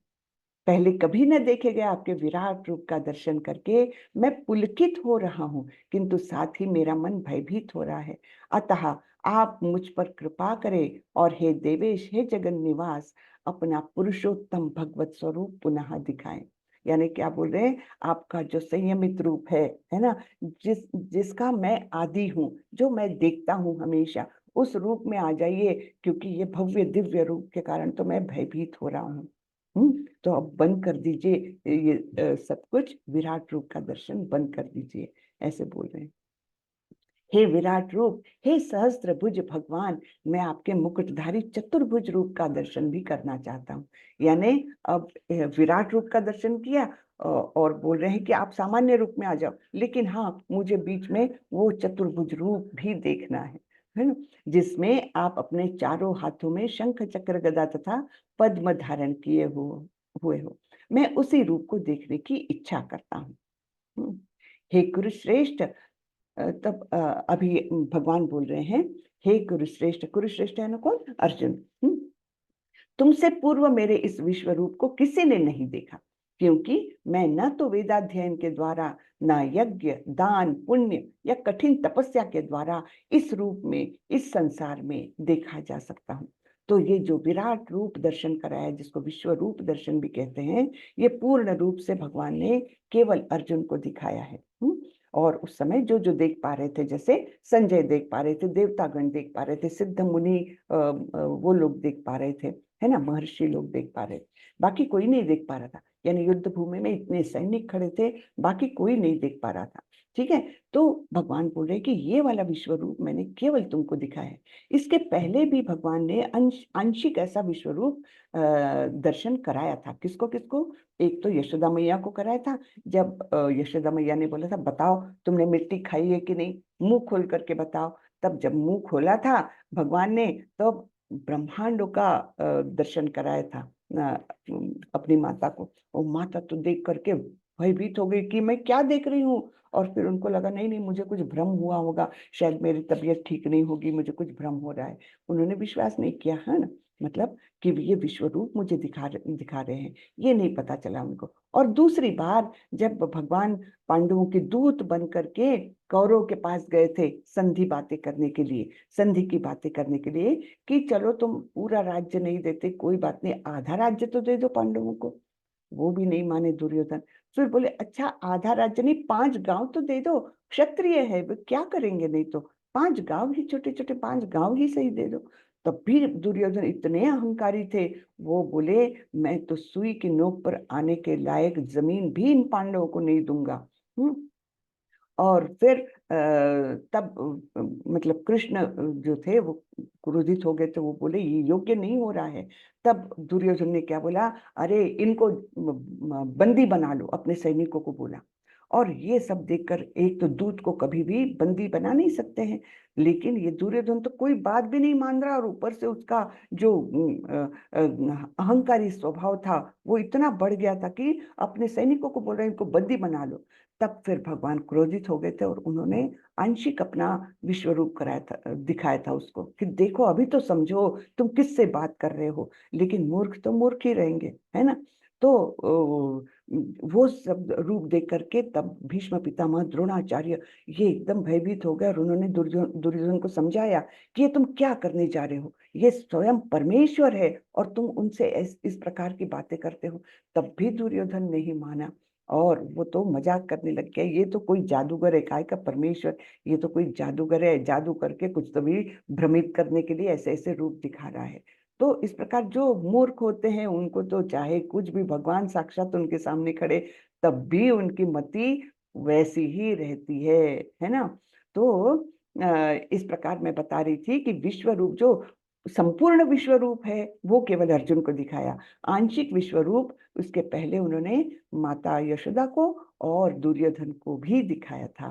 पहले कभी न देखे गए आपके विराट रूप का दर्शन करके मैं पुलकित हो रहा हूँ, किंतु साथ ही मेरा मन भयभीत हो रहा है। अतः आप मुझ पर कृपा करें और हे देवेश, हे जगन निवास, अपना पुरुषोत्तम भगवत स्वरूप पुनः दिखाएं। यानी क्या बोल रहे हैं, आपका जो संयमित रूप है ना, जिसका मैं आदी हूँ, जो मैं देखता हूँ हमेशा, उस रूप में आ जाइए, क्योंकि ये भव्य दिव्य रूप के कारण तो मैं भयभीत हो रहा हूँ। तो अब बंद कर दीजिए ये सब कुछ, विराट रूप का दर्शन बंद कर दीजिए, ऐसे बोल रहे हैं। हे विराट रूप, हे सहस्त्रभुज भगवान, मैं आपके मुकुटधारी चतुर्भुज रूप का दर्शन भी करना चाहता हूँ। यानी अब विराट रूप का दर्शन किया और बोल रहे हैं कि आप सामान्य रूप में आ जाओ, लेकिन हाँ, मुझे बीच में वो चतुर्भुज रूप भी देखना है ना, जिसमें आप अपने चारों हाथों में शंख चक्र गदा तथा पद्म धारण किए हुए हो। मैं उसी रूप को देखने की इच्छा करता हूँ। हे कुरुश्रेष्ठ, तब अभी भगवान बोल रहे हैं, हे कुरुश्रेष्ठ, कुरुश्रेष्ठ है ना कौन, अर्जुन। तुमसे पूर्व मेरे इस विश्व रूप को किसी ने नहीं देखा, क्योंकि मैं न तो वेदाध्ययन के द्वारा, न यज्ञ दान पुण्य या कठिन तपस्या के द्वारा इस रूप में, इस संसार में देखा जा सकता हूँ। तो ये जो विराट रूप दर्शन कराया, जिसको विश्व रूप दर्शन भी कहते हैं, ये पूर्ण रूप से भगवान ने केवल अर्जुन को दिखाया है। और उस समय जो जो देख पा रहे थे, जैसे संजय देख पा रहे थे, देवतागण देख पा रहे थे, सिद्ध मुनि वो लोग देख पा रहे थे, है ना, महर्षि लोग देख पा रहे थे, बाकी कोई नहीं देख पा रहा था। यानी युद्ध भूमि में इतने सैनिक खड़े थे, बाकी कोई नहीं देख पा रहा था। ठीक है, तो भगवान बोल रहे कि ये वाला विश्व रूप मैंने केवल तुमको दिखाया है। इसके पहले भी भगवान ने आंशिक ऐसा विश्व रूप दर्शन कराया था। किसको किसको, एक तो यशोदा मैया को कराया था, जब यशोदा मैया ने बोला था, बताओ तुमने मिट्टी खाई है कि नहीं, मुंह खोल करके बताओ। तब जब मुंह खोला था भगवान ने, तो ब्रह्मांडों का दर्शन कराया था अपनी माता को। और माता तो देख करके भयभीत हो गई कि मैं क्या देख रही हूँ। और फिर उनको लगा नहीं नहीं, मुझे कुछ भ्रम हुआ होगा, शायद मेरी तबीयत ठीक नहीं होगी, मुझे कुछ भ्रम हो रहा है। उन्होंने विश्वास नहीं किया, है ना, मतलब कि ये विश्व रूप मुझे दिखा रहे हैं, ये नहीं पता चला उनको। और दूसरी बार जब भगवान पांडवों के दूत बन करके कौरवों के पास गए थे संधि बातें करने के लिए, संधि की बातें करने के लिए, कि चलो तुम पूरा राज्य नहीं देते, कोई बात नहीं, आधा राज्य तो दे दो पांडवों को। वो भी नहीं माने दुर्योधन। फिर बोले अच्छा, आधा राज्य नहीं, 5 गांव तो दे दो, क्षत्रिय है वो क्या करेंगे, नहीं तो 5 गांव ही, छोटे छोटे 5 गांव ही सही दे दो। तब भी दुर्योधन इतने अहंकारी थे, वो बोले मैं तो सुई की नोक पर आने के लायक जमीन भी इन पांडवों को नहीं दूंगा। और फिर तब मतलब कृष्ण जो थे वो क्रोधित हो गए, तो वो बोले ये योग्य नहीं हो रहा है। तब दुर्योधन ने क्या बोला, अरे इनको बंदी बना लो, अपने सैनिकों को बोला। और ये सब देखकर, एक तो दूत को कभी भी बंदी बना नहीं सकते हैं, लेकिन ये दुर्योधन तो कोई बात भी नहीं मान रहा, और ऊपर से उसका जो अहंकारी स्वभाव था वो इतना बढ़ गया था कि अपने सैनिकों को बोल रहे इनको बंदी बना लो। तब फिर भगवान क्रोधित हो गए थे, और उन्होंने आंशिक अपना विश्व रूप कराया था, दिखाया था उसको, कि देखो अभी तो समझो तुम किससे बात कर रहे हो। लेकिन मूर्ख तो मूर्ख ही रहेंगे, है ना। तो वो सब रूप देख करके तब भीष्म पितामह द्रोणाचार्य ये एकदम भयभीत हो गए, और उन्होंने दुर्योधन को समझाया कि ये तुम क्या करने जा रहे हो, ये स्वयं परमेश्वर है और तुम उनसे इस प्रकार की बातें करते हो। तब भी दुर्योधन नहीं माना, और वो तो मजाक करने लग गया, ये तो कोई जादूगर है, काय का परमेश्वर, ये तो कोई जादूगर है, जादू करके कुछ तो भी भ्रमित करने के लिए ऐसे ऐसे रूप दिखा रहा है। तो इस प्रकार जो मूर्ख होते हैं उनको तो चाहे कुछ भी, भगवान साक्षात उनके सामने खड़े, तब भी उनकी मति वैसी ही रहती है ना। तो इस प्रकार मैं बता रही थी कि विश्व रूप, जो संपूर्ण विश्व रूप है, वो केवल अर्जुन को दिखाया। आंशिक विश्व रूप उसके पहले उन्होंने माता यशोदा को और दुर्योधन को भी दिखाया था।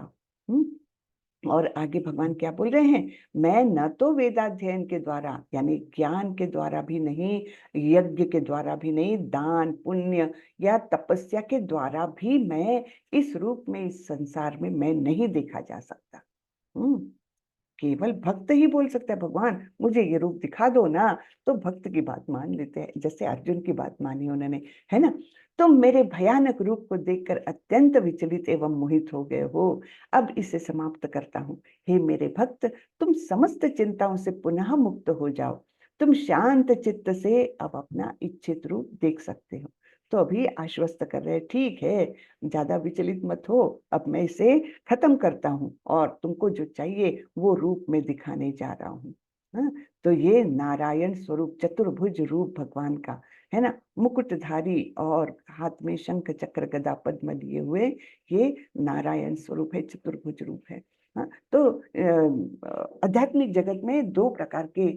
और आगे भगवान क्या बोल रहे हैं, मैं न तो वेदाध्ययन के द्वारा, यानी ज्ञान के द्वारा भी नहीं, यज्ञ के द्वारा भी नहीं, दान पुण्य या तपस्या के द्वारा भी मैं इस रूप में, इस संसार में मैं नहीं देखा जा सकता। हम्म केवल भक्त ही बोल सकता है, भगवान मुझे ये रूप दिखा दो ना। तो भक्त की बात मान लेते हैं, जैसे अर्जुन की बात मानी उन्होंने, है ना। तुम मेरे भयानक रूप को देखकर अत्यंत विचलित एवं मोहित हो गए हो। अब इसे समाप्त करता हूँ। हे मेरे भक्त, तुम समस्त चिंताओं से पुनः मुक्त हो जाओ। तुम शांत चित्त से अब अपना इच्छित रूप देख सकते हो। तो अभी आश्वस्त कर रहे हैं, ठीक है, ज्यादा विचलित मत हो, अब मैं इसे खत्म करता हूँ और तुमको जो चाहिए वो रूप में दिखाने जा रहा हूँ। हाँ, तो ये नारायण स्वरूप चतुर्भुज रूप भगवान का है ना, मुकुटधारी और हाथ में शंख चक्र गदा पद्म लिए हुए, ये नारायण स्वरूप है, चतुर्भुज रूप है। हाँ, तो आध्यात्मिक जगत में दो प्रकार के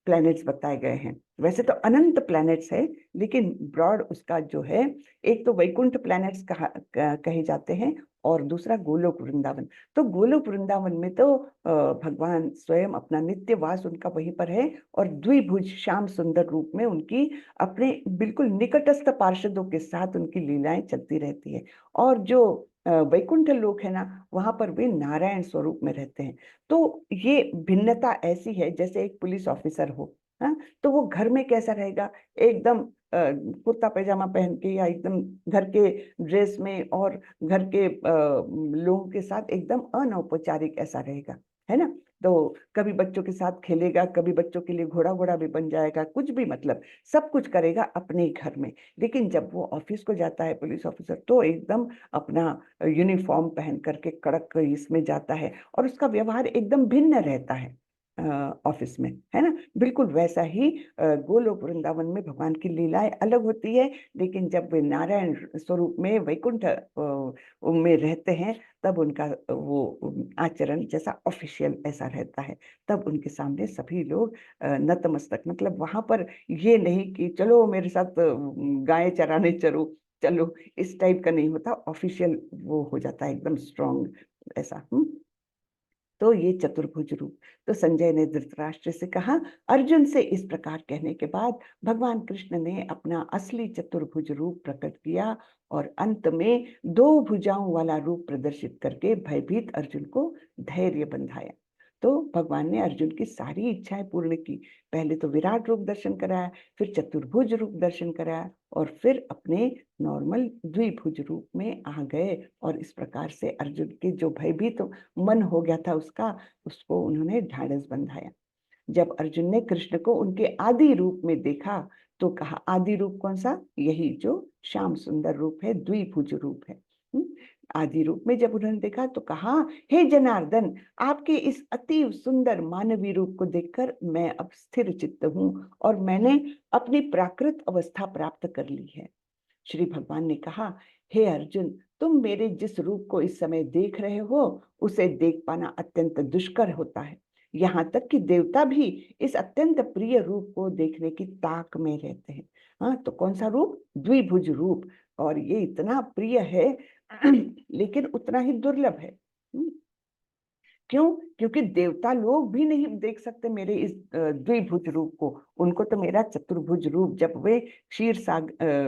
प्लैनेट्स बताए गए हैं। वैसे तो अनंत प्लैनेट्स है, लेकिन ब्रॉड उसका जो है, एक तो वैकुंठ प्लैनेट्स कहे जाते हैं और दूसरा गोलोक वृंदावन। तो गोलोक वृंदावन में तो भगवान स्वयं अपना नित्य वास उनका वहीं पर है और द्विभुज श्याम सुंदर रूप में उनकी अपने बिल्कुल निकटस्थ पार्षदों के साथ उनकी लीलाएं चलती रहती है। और जो वैकुंठ लोक है ना, वहां पर वे नारायण स्वरूप में रहते हैं। तो ये भिन्नता ऐसी है जैसे एक पुलिस ऑफिसर हो, हाँ, तो वो घर में कैसा रहेगा, एकदम कुर्ता पैजामा पहन के या एकदम घर के ड्रेस में और घर के लोगों के साथ एकदम अनौपचारिक ऐसा रहेगा, है ना। तो कभी बच्चों के साथ खेलेगा, कभी बच्चों के लिए घोड़ा घोड़ा भी बन जाएगा, कुछ भी मतलब सब कुछ करेगा अपने घर में। लेकिन जब वो ऑफिस को जाता है पुलिस ऑफिसर, तो एकदम अपना यूनिफॉर्म पहन करके कड़क इसमें जाता है और उसका व्यवहार एकदम भिन्न रहता है ऑफिस में, है ना। बिल्कुल वैसा ही गोलोक वृंदावन में भगवान की लीलाएं अलग होती है, लेकिन जब वे नारायण स्वरूप में वैकुंठ में रहते हैं, तब उनका वो आचरण जैसा ऑफिशियल ऐसा रहता है। तब उनके सामने सभी लोग नतमस्तक, मतलब वहां पर ये नहीं कि चलो मेरे साथ गाय चराने चलो चलो, इस टाइप का नहीं होता, ऑफिशियल वो हो जाता है एकदम स्ट्रॉन्ग ऐसा। तो ये चतुर्भुज रूप। तो संजय ने धृतराष्ट्र से कहा, अर्जुन से इस प्रकार कहने के बाद भगवान कृष्ण ने अपना असली चतुर्भुज रूप प्रकट किया और अंत में दो भुजाओं वाला रूप प्रदर्शित करके भयभीत अर्जुन को धैर्य बंधाया। तो भगवान ने अर्जुन की सारी इच्छाएं पूर्ण की। पहले तो विराट रूप दर्शन कराया, फिर चतुर्भुज रूप दर्शन कराया और फिर अपने नॉर्मल द्विभुज रूप में आ गए। और इस प्रकार से अर्जुन के जो भयभीत मन हो गया था उसका, उसको उन्होंने ढाढ़स बंधाया। जब अर्जुन ने कृष्ण को उनके आदि रूप में देखा, तो कहा, आदि रूप कौन सा, यही जो श्याम सुंदर रूप है, द्विभुज रूप है। आदि रूप में जब उन्होंने देखा तो कहा, हे जनार्दन, आपके इस अति सुंदर मानवीय रूप को देखकर मैं अब स्थिर चित्त हूँ और मैंने अपनी प्राकृत अवस्था प्राप्त कर ली है। श्री भगवान ने कहा, हे अर्जुन, तुम मेरे जिस रूप को इस समय देख रहे हो, उसे देख पाना अत्यंत दुष्कर होता है। यहाँ तक कि देवता भी इस अत्यंत प्रिय रूप को देखने की ताक में रहते हैं। हाँ, तो कौन सा रूप, द्विभुज रूप। और ये इतना प्रिय है लेकिन उतना ही दुर्लभ है। क्यों? क्योंकि देवता लोग भी नहीं देख सकते मेरे इस द्विभुज रूप को। उनको तो मेरा चतुर्भुज रूप, जब वे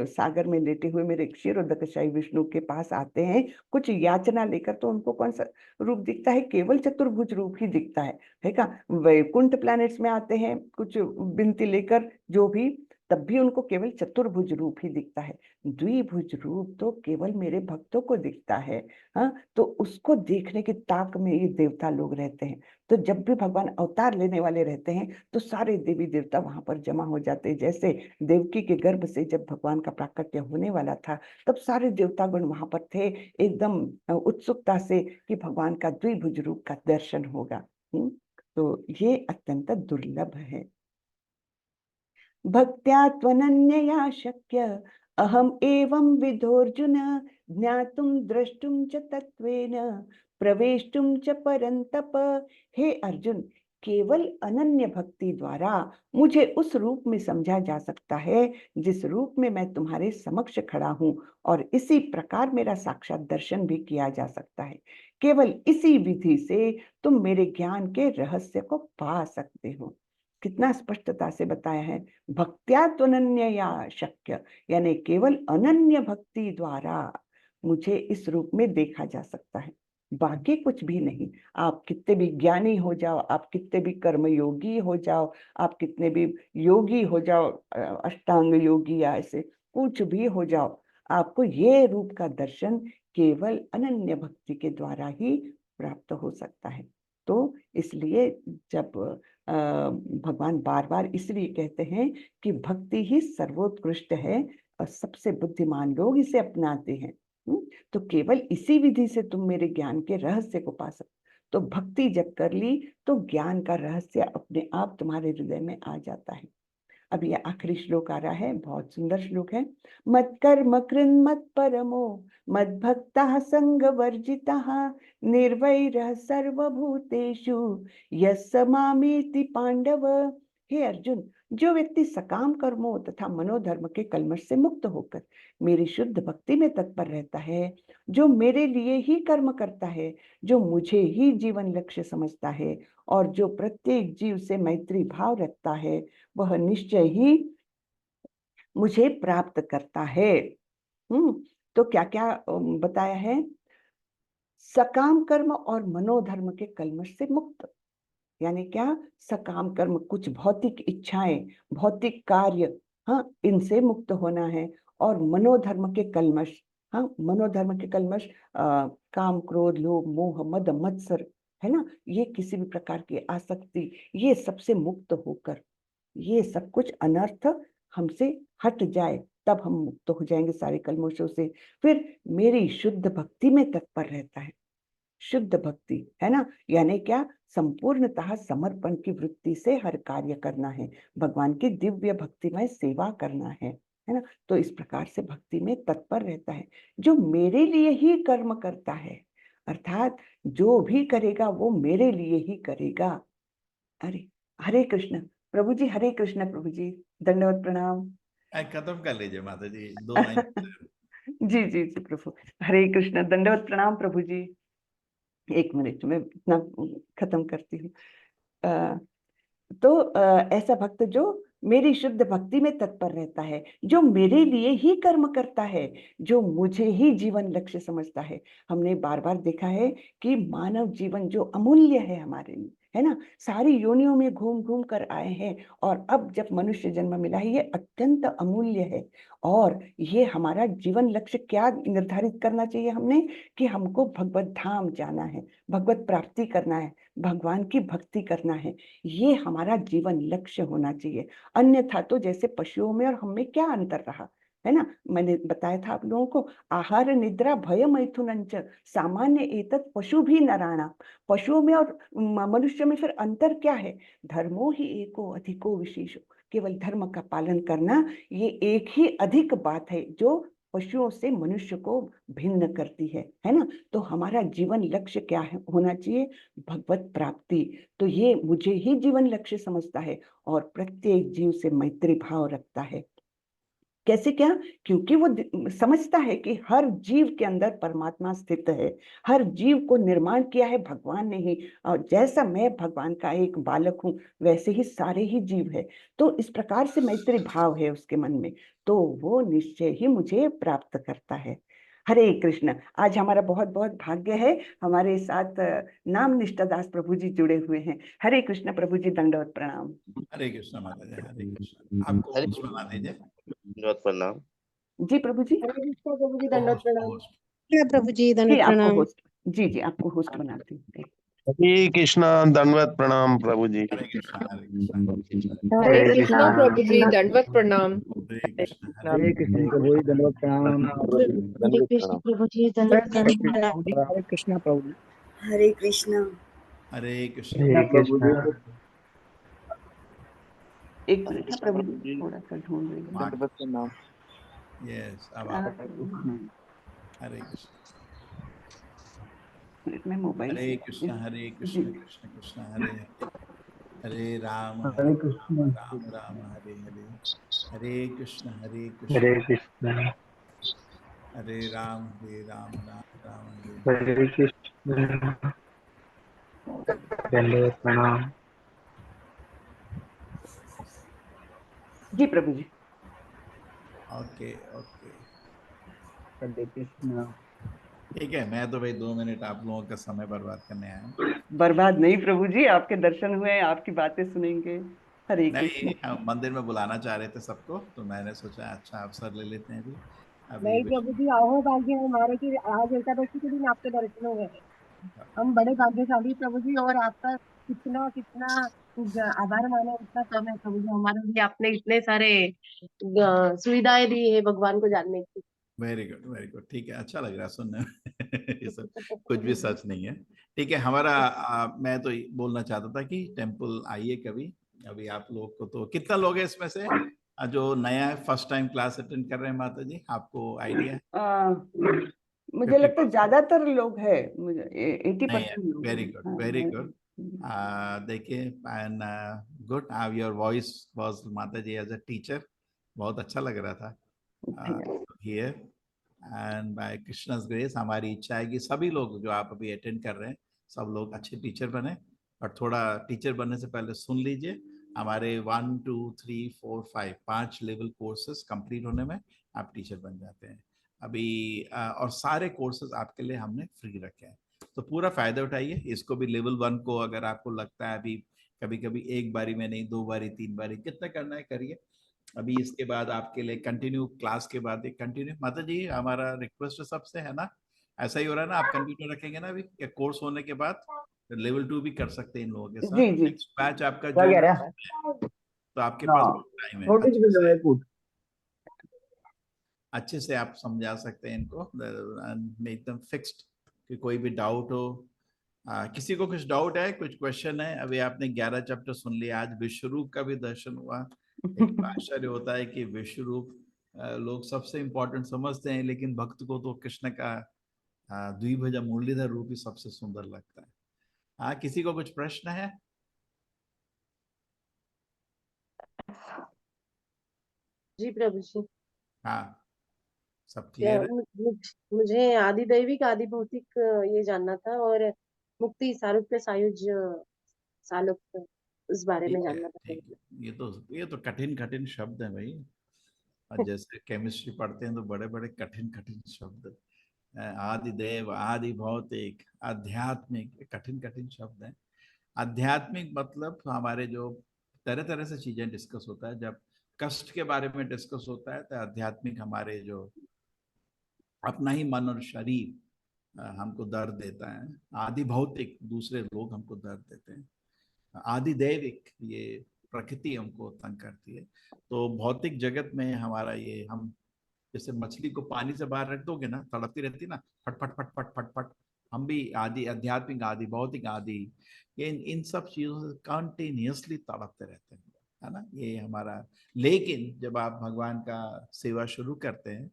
सागर में लेटे हुए मेरे क्षीरोदकशाही विष्णु के पास आते हैं कुछ याचना लेकर, तो उनको कौन सा रूप दिखता है, केवल चतुर्भुज रूप ही दिखता है क्या। वैकुंठ प्लैनेट्स में आते हैं कुछ विनती लेकर जो भी, तब भी उनको केवल चतुर्भुज रूप ही दिखता है। द्विभुज रूप तो केवल मेरे भक्तों को दिखता है। हाँ, तो उसको देखने की ताक में ये देवता लोग रहते हैं। तो जब भी भगवान अवतार लेने वाले रहते हैं, तो सारे देवी देवता वहां पर जमा हो जाते हैं। जैसे देवकी के गर्भ से जब भगवान का प्राकट्य होने वाला था, तब सारे देवतागण वहां पर थे, एकदम उत्सुकता से कि भगवान का द्विभुज रूप का दर्शन होगा। तो ये अत्यंत दुर्लभ है। भक्त्या त्वनन्यया शक्य अहम एवं विधोर्जुन ज्ञातुम द्रष्टुम च तत्वेन प्रवेष्टुम च परंतप। हे अर्जुन, केवल अनन्य भक्ति द्वारा मुझे उस रूप में समझा जा सकता है जिस रूप में मैं तुम्हारे समक्ष खड़ा हूं, और इसी प्रकार मेरा साक्षात दर्शन भी किया जा सकता है। केवल इसी विधि से तुम मेरे ज्ञान के रहस्य को पा सकते हो। कितना स्पष्टता से बताया है, भक्त्या त्वनन्यया शक्य, यानी केवल अनन्य भक्ति द्वारा मुझे इस रूप में देखा जा सकता है, बाकी कुछ भी नहीं। आप कितने भी ज्ञानी हो जाओ, आप कितने भी कर्मयोगी हो जाओ, आप कितने भी योगी हो जाओ, अष्टांग योगी या ऐसे कुछ भी हो जाओ, आपको ये रूप का दर्शन केवल अनन्य भक्ति के द्वारा ही प्राप्त हो सकता है। तो इसलिए जब भगवान बार बार इसलिए कहते हैं कि भक्ति ही सर्वोत्कृष्ट है, सबसे बुद्धिमान लोग इसे अपनाते हैं। तो केवल इसी विधि से तुम मेरे ज्ञान के रहस्य को पा सकते। तो भक्ति जब कर ली तो ज्ञान का रहस्य अपने आप तुम्हारे हृदय में आ जाता है। अब ये आखिरी श्लोक आ रहा है, बहुत सुंदर श्लोक है। मत कर्म कृन् मत परमो मद भक्ता संग वर्जितः निर्वैरः सर्वभूतेषु यस्य मामेति पांडव। हे अर्जुन, जो व्यक्ति सकाम कर्मों तथा मनोधर्म के कल्मश से मुक्त होकर मेरी शुद्ध भक्ति में तत्पर रहता है, जो मेरे लिए ही कर्म करता है, जो मुझे ही जीवन लक्ष्य समझता है और जो प्रत्येक जीव से मैत्री भाव रखता है, वह निश्चय ही मुझे प्राप्त करता है। तो क्या क्या बताया है? सकाम कर्म और मनोधर्म के कल्मश से मुक्त, यानी क्या? सकाम कर्म, कुछ भौतिक इच्छाएं, भौतिक कार्य, हाँ, इनसे मुक्त होना है। और मनोधर्म के कल्मश, हाँ, मनोधर्म के कल्मश, काम क्रोध लोभ मोह मद मत्सर, है ना, ये किसी भी प्रकार की आसक्ति, ये सबसे मुक्त होकर, ये सब कुछ अनर्थ हमसे हट जाए, तब हम मुक्त हो जाएंगे सारे कल्मशों से। फिर मेरी शुद्ध भक्ति में तत्पर रहता है। शुद्ध भक्ति है ना, यानी क्या? संपूर्णतः समर्पण की वृत्ति से हर कार्य करना है, भगवान की दिव्य भक्तिमय सेवा करना है ना। तो इस प्रकार से भक्ति में तत्पर रहता है, जो मेरे लिए ही कर्म करता है, अर्थात जो भी करेगा वो मेरे लिए ही करेगा। अरे, हरे कृष्ण प्रभु जी, हरे कृष्ण प्रभु जी, दंडवत प्रणाम। खत्म कर लीजिए माता जी, 2 लाइन। जी जी जी प्रभु, हरे कृष्ण, दंडवत प्रणाम प्रभु जी। एक मिनट में इतना खत्म करती हूँ। तो ऐसा भक्त जो मेरी शुद्ध भक्ति में तत्पर रहता है, जो मेरे लिए ही कर्म करता है, जो मुझे ही जीवन लक्ष्य समझता है। हमने बार बार देखा है कि मानव जीवन जो अमूल्य है हमारे लिए, है ना, सारी योनियों में घूम घूम कर आए हैं और अब जब मनुष्य जन्म मिला है, ये अत्यंत अमूल्य है। और ये हमारा जीवन लक्ष्य क्या निर्धारित करना चाहिए हमने? कि हमको भगवत धाम जाना है, भगवत प्राप्ति करना है, भगवान की भक्ति करना है। ये हमारा जीवन लक्ष्य होना चाहिए। अन्यथा तो जैसे पशुओं में और हम में क्या अंतर रहा, है ना, मैंने बताया था आप लोगों को, आहार निद्रा भय मैथुनंच सामान्य एतत् पशु भी नराणा। पशुओं में और मनुष्य में फिर अंतर क्या है? धर्मो ही एको अधिको विशेषो, केवल धर्म का पालन करना, ये एक ही अधिक बात है जो पशुओं से मनुष्य को भिन्न करती है ना। तो हमारा जीवन लक्ष्य क्या है, होना चाहिए? भगवत प्राप्ति। तो ये मुझे ही जीवन लक्ष्य समझता है और प्रत्येक जीव से मैत्री भाव रखता है। कैसे क्या? क्योंकि वो समझता है कि हर जीव के अंदर परमात्मा स्थित है, हर जीव को निर्माण किया है भगवान ने ही, और जैसा मैं भगवान का एक बालक हूँ वैसे ही सारे ही जीव है। तो इस प्रकार से मैत्री भाव है उसके मन में, तो वो निश्चय ही मुझे प्राप्त करता है। हरे कृष्ण। आज हमारा बहुत बहुत भाग्य है, हमारे साथ नाम निष्ठा दास प्रभु जी जुड़े हुए हैं। हरे कृष्ण प्रभु जी, दंडवत प्रणाम। हरे कृष्ण माता जी, हरे कृष्ण। आपको होस्ट बना दीजिए। दंडवत प्रणाम। जी प्रभु जी। हरे कृष्ण प्रभु जी, दंडवत प्रणाम। होस्ट। प्रभु जी, जी दंडवत आपको प्रणाम। होस्ट, जी जी आपको होस्ट बनाती हूँ। हरे कृष्णा, दंडवत प्रणाम प्रभु जी। हरे कृष्ण, हरे कृष्ण। हरे कृष्ण प्रभु जी, दंडवत प्रणाम। हरे कृष्ण, हरे कृष्ण प्रभु जी, दंडवत प्रणाम। हरे कृष्ण प्रभु जी, दंडवत प्रणाम। हरे कृष्ण प्रभु जी। हरे कृष्णा। हरे कृष्ण। हरे कृष्णा। एक मिनट है प्रभु जी, थोड़ा सा ढूंढ रही हूँ। दंडवत प्रणाम। यस, अब आप। हरे कृष्ण। मैं मोबाइल हरे से कृष्ण, हरे जी कृष्ण, कृष्ण कृष्ण हरे हरे, हरे राम हरे कृष्ण। राम राम हरे हरे, हरे कृष्ण हरे कृष्ण, कृष्णा। हरे राम राम राम हरे। हरे कृष्णा, दंडवत प्रणाम। जी प्रभु जी। ओके ओके, हरे कृष्ण। ठीक है। मैं तो भाई 2 मिनट आप लोगों का समय बर्बाद करने आया हूँ। बर्बाद नहीं प्रभु जी, आपके दर्शन हुए, आपकी बातें सुनेंगे। हरे कृष्ण। नहीं, हम मंदिर में बुलाना चाह रहे थे सबको, तो मैंने सोचा अच्छा अवसर ले लेते हैं अभी नहीं प्रभु जी, आओ भाग्य हमारे की आज एकादशी के दिन आपके दर्शन हुए हैं। हम बड़े भाग्यशाली प्रभु जी, और आपका कितना कितना आभार माने उसका कम है प्रभु जी, हमारे लिए आपने इतने सारे सुविधाएं दी है भगवान को जानने की। वेरी गुड, ठीक है, अच्छा लग रहा है सुनने में। ये सब कुछ भी सच नहीं है। ठीक है, हमारा मैं तो ये बोलना चाहता था कि टेम्पल आइए कभी। अभी आप लोग को तो कितना लोग हैं इसमें से जो नया फर्स्ट टाइम क्लास अटेंड कर रहे हैं माता जी, आपको आइडिया है? मुझे लगता है 50% ज्यादातर लोग है, मुझे नहीं है। 80% लोग वेरी हैं। गुड, हाँ, वेरी हाँ, गुड। देखिए, and good, your voice was माता जी एज अ टीचर, बहुत अच्छा लग रहा था here. And by Krishna's grace हमारी इच्छा है कि सभी लोग जो आप अभी अटेंड कर रहे हैं सब लोग अच्छे टीचर बने। और थोड़ा टीचर बनने से पहले सुन लीजिए, हमारे 1 2 3 4 5 5 लेवल कोर्सेज कंप्लीट होने में आप टीचर बन जाते हैं अभी। और सारे कोर्सेज आपके लिए हमने फ्री रखे हैं, तो पूरा फायदा उठाइए। इसको भी लेवल 1 को अगर आपको लगता है अभी, कभी कभी एक बारी में नहीं, 2 बारी 3 बारी कितना करना है करिए। अभी इसके बाद आपके लिए कंटिन्यू, क्लास के बाद एक कंटिन्यू, माता जी हमारा रिक्वेस्ट सबसे है ना, ऐसा ही हो रहा है ना, आप कंटिन्यू रखेंगे ना अभी, या कोर्स होने के बाद लेवल 2 भी कर सकते हैं इन लोगों के साथ। जी जी। नेक्स्ट बैच आपका क्या कह जून, रहा है? तो आपके ना पास टाइम है, छोटी सी अच्छे बिल्डिंग से है कुछ। अच्छे से आप समझा सकते हैं इनको, एकदम फिक्स्ड, कि कोई भी डाउट हो। किसी को कुछ डाउट है, कुछ क्वेश्चन है? अभी आपने 11 चैप्टर सुन लिया, आज विश्व रूप का भी दर्शन हुआ। एक आश्चर्य होता है कि विश्व रूप लोग सबसे इम्पोर्टेंट समझते हैं, लेकिन भक्त को तो कृष्ण का द्विभुजा मुरलीधर रूप ही सबसे सुंदर लगता है। हाँ, किसी को कुछ प्रश्न है? जी प्रभु जी। हाँ, सब क्लियर है? मुझे आदि दैविक आदि भौतिक ये जानना था, और मुक्ति सारूप्य सायुज्य सालोक्य उस बारे में ठीक है, जानना था प्रभु ठीक जी। है, ये तो कठिन कठिन शब्द है भाई। और जैसे केमिस्ट्री पढ़ते हैं तो बड़े बड़े कठिन कठिन शब्द, आदि देव, आदि भौतिक, आध्यात्मिक, ये कठिन कठिन शब्द हैं। आध्यात्मिक मतलब हमारे जो तरह तरह से चीजें डिस्कस होता है, जब कष्ट के बारे में डिस्कस होता है तो आध्यात्मिक हमारे जो अपना ही मन और शरीर हमको दर्द देता है। आदि भौतिक दूसरे लोग हमको दर्द देते हैं। आदि दैविक ये प्रकृति हमको तंग करती है। तो भौतिक जगत में हमारा ये, हम जैसे मछली को पानी से बाहर रख दोगे ना, तड़पती रहती ना, फट फट फट फट फट फट, हम भी आदि आध्यात्मिक आदि भौतिक आदि, ये इन सब चीजों से कंटिन्यूअसली तड़पते रहते हैं, है ना, ये हमारा। लेकिन जब आप भगवान का सेवा शुरू करते हैं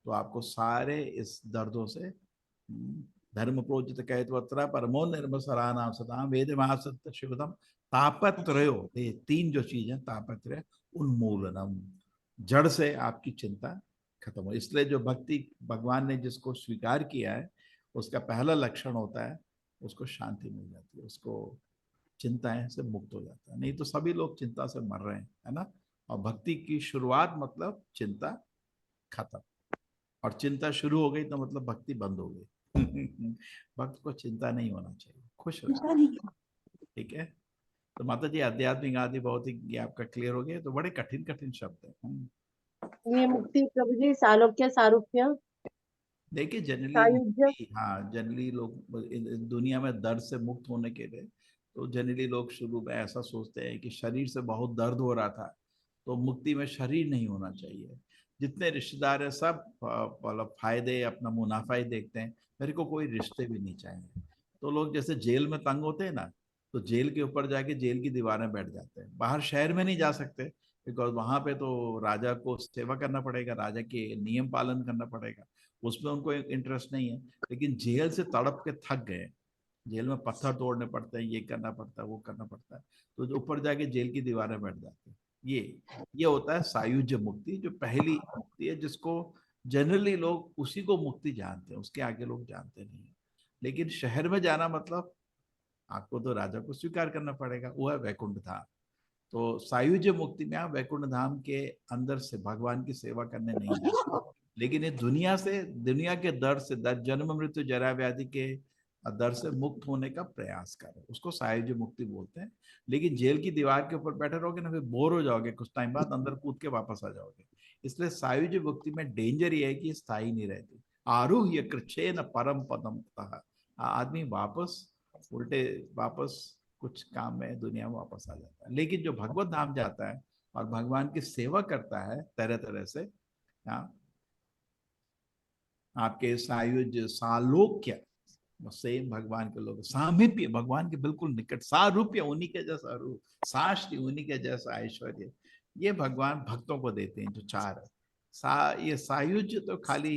तो आपको सारे इस दर्दों से धर्म प्रोजित कहत्वत्र परमो निर्मसराणाम सदाम वेद महासत्य शिवदम तापत्रयो, ये तीन जो चीज है तापत्रय, उन्मूलनम, जड़ से आपकी चिंता खत्म हो। इसलिए जो भक्ति भगवान ने जिसको स्वीकार किया है, उसका पहला लक्षण होता है उसको शांति मिल जाती है, उसको चिंताएं से मुक्त हो जाता है। नहीं तो सभी लोग चिंता से मर रहे हैं, है ना। और भक्ति की शुरुआत मतलब चिंता खत्म, और चिंता शुरू हो गई तो मतलब भक्ति बंद हो गई। भक्त को चिंता नहीं होना चाहिए, खुश रहना, ठीक है। तो माता जी आध्यात्मिक आदि भौतिक ये आपका क्लियर हो गया, तो बड़े कठिन कठिन शब्द है। ये मुक्ति प्रभु जी सालोक्य सारूप्य देखिए जनरली सायुज्य। हाँ, जनरली लोग दुनिया में दर्द से मुक्त होने के लिए, तो जनरली लोग शुरू में ऐसा सोचते हैं कि शरीर से बहुत दर्द हो रहा था, तो मुक्ति में शरीर नहीं होना चाहिए। जितने रिश्तेदार हैं सब मतलब फायदे, अपना मुनाफा ही देखते हैं, मेरे को कोई रिश्ते भी नहीं चाहिए। तो लोग जैसे जेल में तंग होते हैं ना, तो जेल के ऊपर जाके जेल की दीवारें बैठ जाते हैं, बाहर शहर में नहीं जा सकते, बिकॉज वहां पे तो राजा को सेवा करना पड़ेगा, राजा के नियम पालन करना पड़ेगा, उसमें उनको इंटरेस्ट नहीं है। लेकिन जेल से तड़प के थक गए, जेल में पत्थर तोड़ने पड़ते हैं, ये करना पड़ता है, वो करना पड़ता है, तो जो ऊपर जाके जेल की दीवारें बैठ जाती है। ये होता है सायुज्य मुक्ति, जो पहली मुक्ति है, जिसको जनरली लोग उसी को मुक्ति जानते हैं, उसके आगे लोग जानते नहीं है। लेकिन शहर में जाना मतलब आपको तो राजा को स्वीकार करना पड़ेगा, वो है वैकुंठ धाम। तो सायुज्य मुक्ति में आप वैकुंठ धाम के अंदर से भगवान की सेवा करने नहीं जाते, लेकिन ये दुनिया से, दुनिया के दर्द से, दर्द, जन्म मृत्यु जरा व्याधि के दर्द से मुक्त होने का प्रयास करें, उसको सायुज्य मुक्ति बोलते हैं। लेकिन जेल की दीवार के ऊपर बैठे रहोगे ना, फिर बोर हो जाओगे, कुछ टाइम बाद अंदर कूद के वापस आ जाओगे। इसलिए सायुज्य मुक्ति में डेंजर ये है कि स्थायी नहीं रहती। आरूह्य कृच्छेन परम पदम तः, आदमी वापस उल्टे वापस कुछ काम में दुनिया में वापस आ जाता है। लेकिन जो भगवत धाम जाता है और भगवान की सेवा करता है तरह तरह से, हाँ, आपके सायुज्य सालोक्य, सेम भगवान के लोग, सामीप्य भगवान के बिल्कुल निकट, सारूप्य उन्हीं के जैसा रूप, साश्री उन्हीं के जैसा ऐश्वर्य, ये भगवान भक्तों को देते हैं। जो चार ये सायुज्य तो खाली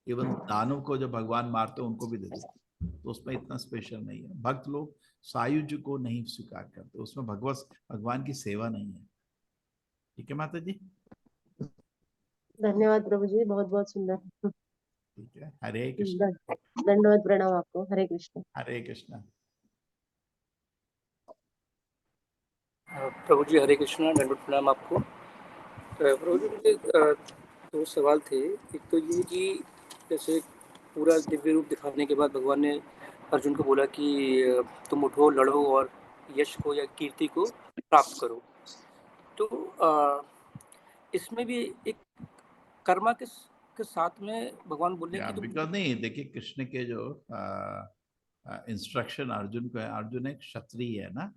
इवन दानव को जो भगवान मारते हैं उनको भी देते हैं, तो उसमें इतना स्पेशल नहीं है। भक्त लोग सायुज्य को नहीं स्वीकार करते, उसमें भगवान की सेवा नहीं है। ठीक है माता जी, धन्यवाद प्रभु जी, बहुत बहुत सुंदर। ठीक है। हरे कृष्ण। दंडवत प्रणाम आपको। हरे कृष्ण। हरे कृष्ण। प्रभु जी हरे कृष्णा, दंडवत प्रणाम आपको। प्रभु जी मुझे दो सवाल थे। एक तो ये कि जैसे पूरा दिव्य रूप दिखाने के बाद भगवान ने अर्जुन को बोला कि तुम उठो, लड़ो और यश को या कीर्ति को प्राप्त करो। तो इसमें भी एक कर्मा के साथ में भगवान बोल रहे हैं कि तुम बिकॉज नहीं, देखिए कृष्ण के जो इंस्ट्रक्शन अर्जुन को है, अर्जुन एक क्षत्रिय है ना,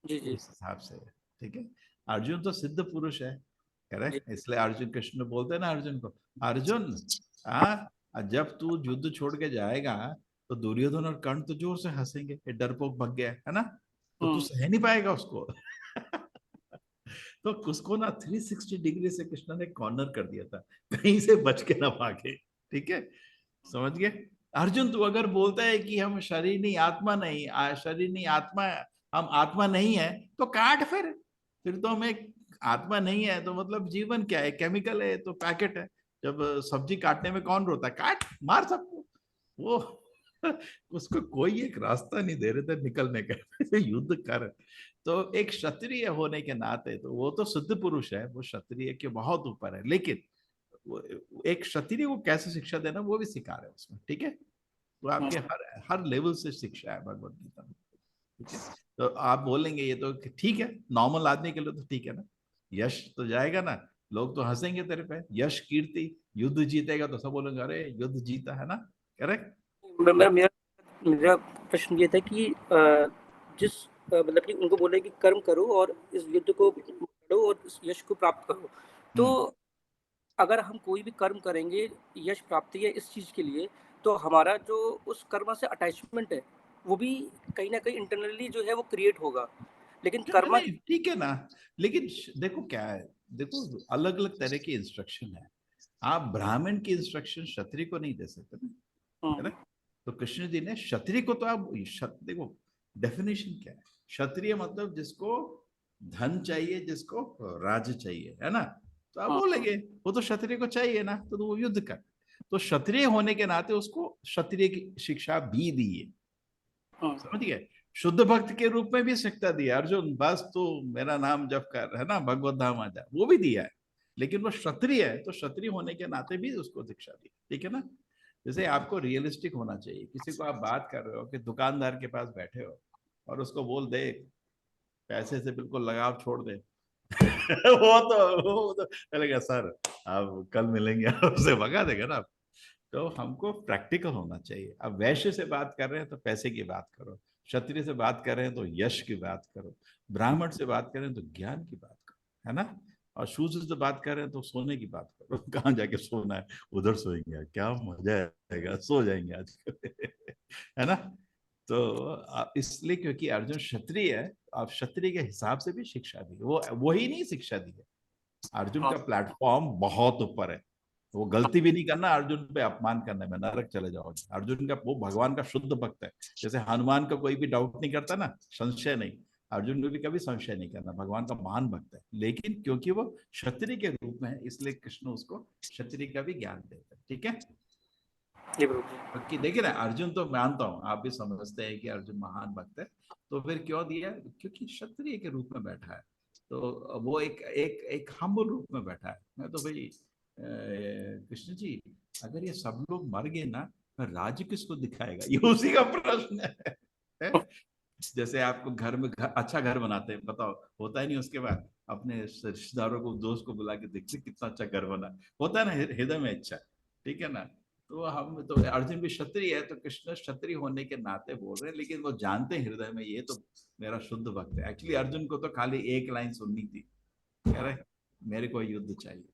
जी जी इस हिसाब से, ठीक है। अर्जुन तो सिद्ध पुरुष है, जी करेक्ट। इसलिए अर्जुन, कृष्ण बोलते हैं ना अर्जुन को, अर्जुन जब तू युद्ध छोड़ के जाएगा तो दुर्योधन और कर्ण तो जोर से हंसेंगे, ये डरपोक भग गया है ना, तो तू सह नहीं पाएगा उसको। तो उसको ना 360 डिग्री से कृष्ण ने कॉर्नर कर दिया था, कहीं से बच के ना भागे। ठीक है, समझ गए। अर्जुन तू अगर बोलता है कि हम शरीर नहीं आत्मा नहीं, शरीर नहीं आत्मा, हम आत्मा नहीं है, तो काट फिर तो हम एक आत्मा नहीं है तो मतलब जीवन क्या है, केमिकल है तो पैकेट है। जब सब्जी काटने में कौन रोता है, काट मार सबको। वो उसको कोई एक रास्ता नहीं दे रहे थे निकलने का, युद्ध कर। तो एक क्षत्रिय होने के नाते तो वो तो सिद्ध पुरुष है, वो क्षत्रिय के बहुत ऊपर है, लेकिन एक क्षत्रिय को कैसे शिक्षा देना वो भी सिखा रहे हैं उसमें। ठीक है, तो आपके हर लेवल से शिक्षा है भगवत गीता में। ठीक है, तो आप बोलेंगे ये तो ठीक है, नॉर्मल आदमी के लिए तो ठीक है ना, यश तो जाएगा ना, लोग तो हंसेंगे तेरे पे, यश कीर्ति, युद्ध जीतेगा तो सब बोलेंगे अरे युद्ध जीता है ना, करेक्ट। मेरा प्रश्न ये था कि जिस मतलब कि उनको बोले कि कर्म करो और इस युद्ध को लड़ो और इस यश को प्राप्त करो। तो अगर हम कोई भी कर्म करेंगे यश प्राप्ति है इस चीज के लिए, तो हमारा जो उस कर्म से अटैचमेंट है वो भी कहीं ना कहीं इंटरनली जो है वो क्रिएट होगा। लेकिन कर्म ठीक है ना, लेकिन देखो क्या है, देखो अलग अलग तरह की इंस्ट्रक्शन है। आप ब्राह्मण की इंस्ट्रक्शन क्षत्रिय को नहीं दे सकते ना, है ना। तो कृष्ण जी ने क्षत्रिय को, तो आप देखो डेफिनेशन क्या है, क्षत्रिय मतलब जिसको धन चाहिए, जिसको राज्य चाहिए, है ना। तो आप बोलेंगे वो तो क्षत्रिय को चाहिए ना, तो वो युद्ध कर। तो क्षत्रिय होने के नाते उसको क्षत्रिय की शिक्षा भी दी है, समझ गए। शुद्ध भक्त के रूप में भी शिक्षा दिया, अर्जुन बस तू मेरा नाम जप कर, है ना, भगवत धाम आ जा, वो भी दिया है। लेकिन वो क्षत्रिय है तो क्षत्रिय होने के नाते भी उसको शिक्षा दी, ठीक है ना। जैसे आपको रियलिस्टिक होना चाहिए, किसी को आप बात कर रहे हो कि दुकानदार के पास बैठे हो और उसको बोल दे पैसे से बिल्कुल लगाव छोड़ दे। वो तो चलेगा सर, आप कल मिलेंगे, उससे भगा देगा ना। तो हमको प्रैक्टिकल होना चाहिए। अब वैश्य से बात कर रहे हैं तो पैसे की बात करो, क्षत्रिय से बात कर रहे हैं तो यश की बात करो, ब्राह्मण से बात कर रहे हैं तो ज्ञान की बात करो, है ना। और शूद्र से बात कर रहे हैं तो सोने की बात करो। कहाँ जाके सोना है, उधर सोएंगे, क्या मजा आएगा, सो जाएंगे आज। है ना। तो इसलिए क्योंकि अर्जुन क्षत्रिय है, आप क्षत्रिय के हिसाब से भी शिक्षा दी, वो वही नहीं शिक्षा दी है। अर्जुन का प्लेटफॉर्म बहुत ऊपर है, वो गलती भी नहीं करना, अर्जुन पे अपमान करने में नरक चले जाओगे। अर्जुन का वो भगवान का शुद्ध भक्त है, जैसे हनुमान का कोई भी डाउट नहीं करता ना, संशय नहीं, अर्जुन को भी कभी संशय नहीं करना, भगवान का महान भक्त है। लेकिन क्योंकि वो क्षत्रिय के रूप में है, इसलिए कृष्ण उसको क्षत्रिय का भी ज्ञान देते हैं। ठीक है, क्योंकि देखिए ना, अर्जुन तो मानता हूँ आप भी समझते हैं कि अर्जुन महान भक्त है, तो फिर क्यों दिया, क्योंकि क्षत्रिय के रूप में बैठा है, तो वो एक हम्बल रूप में बैठा है। मैं तो भाई कृष्ण जी, अगर ये सब लोग मर गए ना, फिर राज्य किसको दिखाएगा, ये उसी का प्रश्न है। जैसे आपको घर में अच्छा घर बनाते हैं, बताओ होता है नहीं, उसके बाद अपने रिश्तेदारों को, दोस्त को बुला के देखते कितना अच्छा घर बना, होता है ना हृदय में इच्छा, ठीक है ना। तो हम तो अर्जुन भी क्षत्रिय है, तो कृष्ण क्षत्रिय होने के नाते बोल रहे हैं, लेकिन वो जानते हैं हृदय में ये तो मेरा शुद्ध भक्त है। एक्चुअली अर्जुन को तो खाली एक लाइन सुननी थी, कह रहे मेरे को युद्ध चाहिए।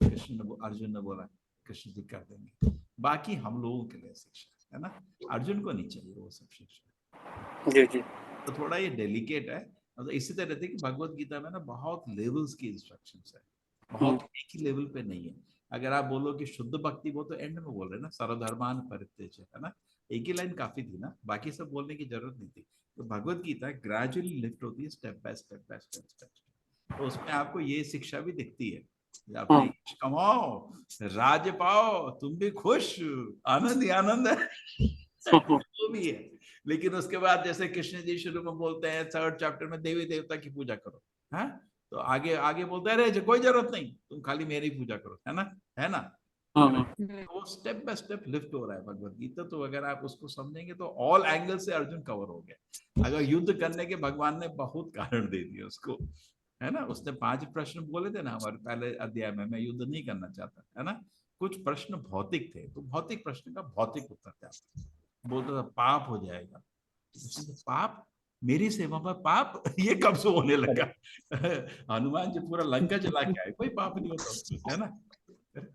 अर्जुन ने बोला कृष्ण जी कर देंगे, बाकी हम लोगों के लिए शिक्षा है ना, अर्जुन को नहीं चाहिए वो सब शिक्षा। जी जी। तो थोड़ा ये डेलिकेट है। मतलब इसी तरह रहती है कि भगवत गीता में ना बहुत लेवल्स की इंस्ट्रक्शंस है, बहुत एक ही लेवल पे नहीं है। अगर आप बोलो कि शुद्ध भक्ति, वो तो एंड में बोल रहे हैं ना, सर्वधर्मान परित्यज्य, है ना, एक ही लाइन काफी थी ना, बाकी सब बोलने की जरूरत नहीं थी। तो भगवत गीता ग्रेजुअली लिफ्ट होती है step by step by step step. तो उसमें आपको ये शिक्षा भी दिखती है, अपने यश कमाओ, राज्य पाओ, तुम भी खुश, आनंद ही आनंद है वो भी है। लेकिन उसके बाद जैसे कृष्ण जी शुरू में बोलते हैं 3rd चैप्टर में देवी देवता की पूजा करो, हाँ, तो आगे आगे बोलते हैं अरे कोई जरूरत नहीं, तुम खाली मेरी पूजा करो, है ना, है ना। तो वो स्टेप बाय स्टेप लिफ्ट हो रहा है भगवत गीता। तो अगर आप उसको समझेंगे तो ऑल एंगल से अर्जुन कवर हो गया। अगर युद्ध करने के भगवान ने बहुत कारण दे दिए उसको, है ना। उसने 5 प्रश्न बोले थे ना हमारे पहले अध्याय में, मैं युद्ध नहीं करना चाहता, है ना। कुछ प्रश्न भौतिक थे, तो भौतिक प्रश्न का भौतिक उत्तर था। बोलता था पाप हो जाएगा, तो पाप, मेरी सेवा में पाप ये कब से होने लगा हनुमान जी पूरा लंका जला के आए, कोई पाप नहीं होता, है ना।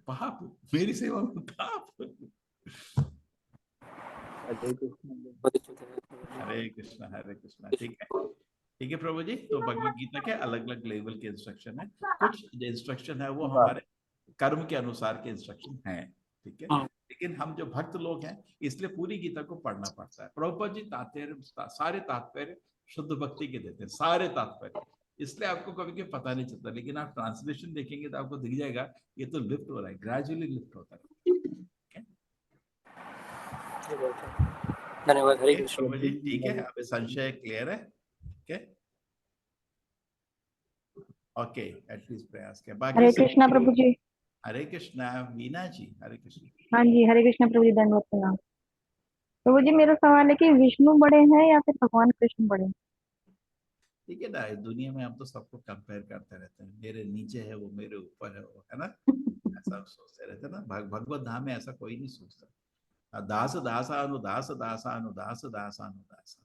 पाप, मेरी सेवा में पाप। हरे कृष्णा। ठीक है, ठीक है प्रभु जी। तो भगवत गीता के अलग अलग लेवल के इंस्ट्रक्शन है। कुछ जो इंस्ट्रक्शन है वो हमारे कर्म के अनुसार के इंस्ट्रक्शन हैं, ठीक है। लेकिन हम जो भक्त लोग हैं इसलिए पूरी गीता को पढ़ना पड़ता है। प्रभुपाद जी सारे तात्पर्य शुद्ध भक्ति के देते हैं, सारे तात्पर्य, इसलिए आपको कभी कभी पता नहीं चलता। लेकिन आप ट्रांसलेशन देखेंगे तो आपको दिख जाएगा ये तो लिफ्ट हो रहा है, ग्रेजुअली लिफ्ट होता है। धन्यवाद। हरे कृष्ण। ठीक है, अब संशय क्लियर है, ठीक है, ओके, एटलीस्ट प्रयास किया। बाकी हरे कृष्णा प्रभु जी। हरे कृष्णा। वीना जी हरे कृष्ण। हाँ जी, हरे कृष्णा प्रभु जी, दंडवत प्रणाम। प्रभु जी, मेरा सवाल है कि विष्णु बड़े हैं या फिर भगवान कृष्ण बड़े हैं? ठीक है ना, इस दुनिया में हम तो सबको कंपेयर करते रहते हैं, मेरे नीचे है वो, मेरे ऊपर है वो, है ना, ऐसा सोचते रहते हैं ना। भगवत धाम में ऐसा कोई नहीं सोचता। दास दासा अनुदास, दासा अनुदास, दासा अनुदास,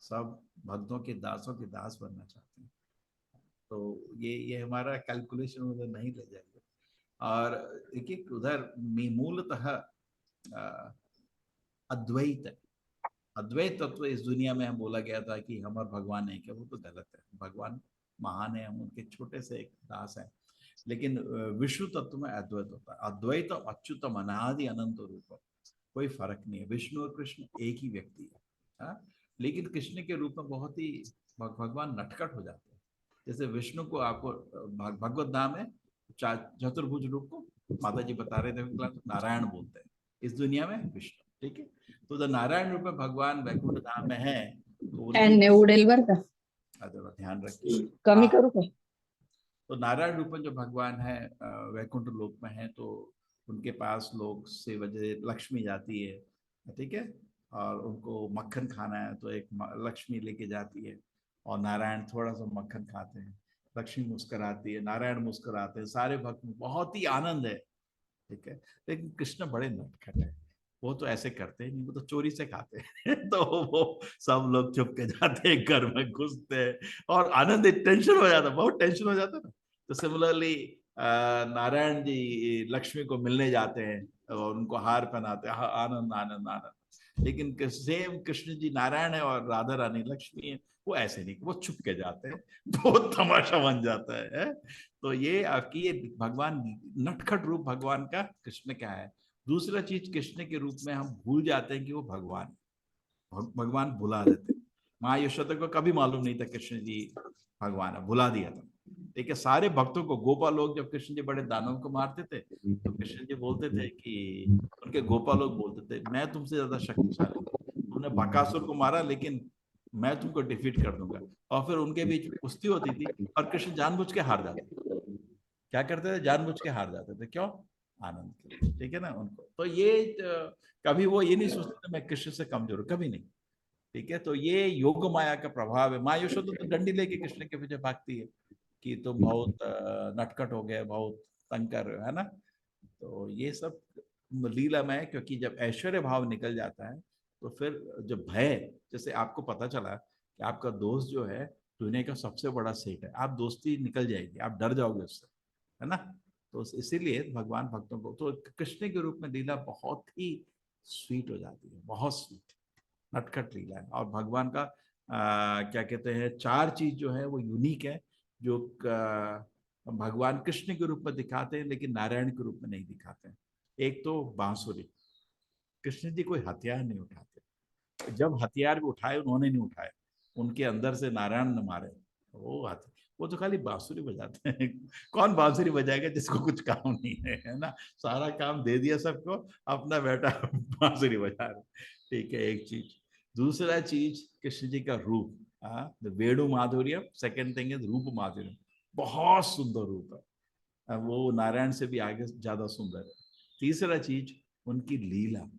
सब भक्तों के दासों के दास बनना चाहते हैं। तो ये हमारा कैलकुलेशन उधर नहीं ले जाएगा। और देखिए उधर मूलतः अद्वैत अद्वैत तत्व इस दुनिया में हम बोला गया था कि हमारा भगवान है क्या, वो तो गलत है। भगवान महान है, हम उनके छोटे से एक दास है। लेकिन विष्णु तत्व में अद्वैत होता है। अद्वैत अच्युतम अनादि अनंत रूप, कोई फर्क नहीं है। विष्णु और कृष्ण एक ही व्यक्ति है, हाँ? लेकिन कृष्ण के रूप में बहुत ही भगवान नटखट हो जाते हैं। जैसे विष्णु को आपको भगवत धाम है चतुर्भुज रूप को माता जी बता रहे थे नारायण बोलते हैं, इस दुनिया में विष्णु, ठीक है। तो द नारायण रूप में भगवान वैकुंठ धाम में है, तो ध्यान रखिए कमी करूँ क्या? तो नारायण रूप में जो भगवान है वैकुंठ लोक में है, तो उनके पास लोग से वजह लक्ष्मी जाती है, ठीक है। और उनको मक्खन खाना है तो एक लक्ष्मी लेके जाती है, और नारायण थोड़ा सा मक्खन खाते हैं, लक्ष्मी मुस्कुराती है, नारायण मुस्कुराते हैं, सारे भक्त बहुत ही आनंद है, ठीक है। लेकिन कृष्ण बड़े नटखट है, वो तो ऐसे करते नहीं, वो तो चोरी से खाते हैं तो वो सब लोग चुप के जाते हैं, घर में घुसते हैं, और आनंद टेंशन हो जाता है, बहुत टेंशन हो जाता है ना। तो सिमिलरली नारायण जी लक्ष्मी को मिलने जाते हैं और उनको हार पहनाते हैं, आनंद आनंद आनंद। लेकिन सेम कृष्ण जी नारायण है और राधा रानी लक्ष्मी है, वो ऐसे नहीं, वो छुप के जाते हैं, बहुत तमाशा बन जाता है। तो ये आपकी ये भगवान नटखट रूप भगवान का कृष्ण क्या है। दूसरा चीज, कृष्ण के रूप में हम भूल जाते हैं कि वो भगवान भुला देते। माँ यशोदा को कभी मालूम नहीं था कृष्ण जी भगवान है, भुला दिया था। ठीक है, सारे भक्तों को, गोपाल लोग जब कृष्ण जी बड़े दानव को मारते थे तो कृष्ण जी बोलते थे कि उनके गोपाल लोग बोलते थे मैं तुमसे ज्यादा शक्तिशाली, तुमने बकासुर को मारा लेकिन मैं तुमको डिफीट कर दूंगा। और फिर उनके बीच कुश्ती होती थी और कृष्ण जानबूझ के हार जाते थे। क्या करते थे, जानबूझ के हार जाते थे, क्यों? आनंद के लिए, ठीक है ना उनको। तो ये कभी वो ये नहीं सोचते मैं कृष्ण से कमजोर हूं, कभी नहीं, ठीक है। तो ये योग माया का प्रभाव है। माँ यशोदा तो डंडी लेके कृष्ण के पीछे भागती है कि तुम बहुत नटखट हो गए, बहुत तंग कर रहे हो, है ना। तो ये सब लीलामय, क्योंकि जब ऐश्वर्य भाव निकल जाता है तो फिर जो भय, जैसे आपको पता चला कि आपका दोस्त जो है दुनिया का सबसे बड़ा सेठ है, आप दोस्ती निकल जाएगी, आप डर जाओगे उससे, है ना। तो इसीलिए भगवान भक्तों को तो कृष्ण के रूप में लीला बहुत ही स्वीट हो जाती है, बहुत स्वीट नटखट लीला है। और भगवान का क्या कहते हैं, 4 चीज जो है वो यूनिक है, जो भगवान कृष्ण के रूप में दिखाते हैं लेकिन नारायण के रूप में नहीं दिखाते हैं। एक तो बांसुरी, कृष्ण जी कोई हथियार नहीं उठाते, जब हथियार भी उठाए उन्होंने नहीं उठाए, उनके अंदर से नारायण ने मारे, वो तो खाली बांसुरी बजाते हैं। कौन बांसुरी बजाएगा जिसको कुछ काम नहीं है ना, सारा काम दे दिया सबको, अपना बेटा बांसुरी बजा रहे। ठीक है, एक चीज। दूसरा चीज कृष्ण जी का रूप, वेणु माधुर्य, सेकंड थिंग इज रूप माधुर्य, बहुत सुंदर रूप है, वो नारायण से भी आगे ज्यादा सुंदर है। तीसरा चीज उनकी लीला,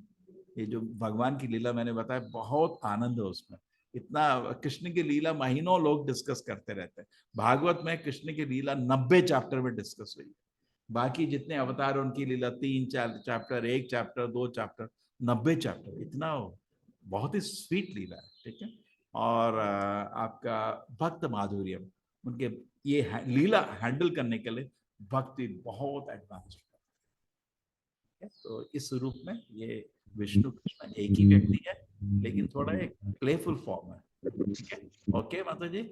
ये जो भगवान की लीला मैंने बताया, बहुत आनंद है उसमें। इतना कृष्ण की लीला महीनों लोग डिस्कस करते रहते हैं। भागवत में कृष्ण की लीला 90 चैप्टर में डिस्कस हुई है। बाकी जितने अवतार उनकी लीला 3-4 चैप्टर, 1 चैप्टर, 2 चैप्टर, 90 चैप्टर, इतना बहुत ही स्वीट लीला है। ठीक है। और आपका भक्त माधुर्य, उनके ये लीला हैंडल करने के लिए भक्ति बहुत एडवांस है। तो इस रूप में ये विष्णु कृष्ण एक ही व्यक्ति है, लेकिन थोड़ा एक प्लेफुल फॉर्म है। ठीक है, ओके माता जी।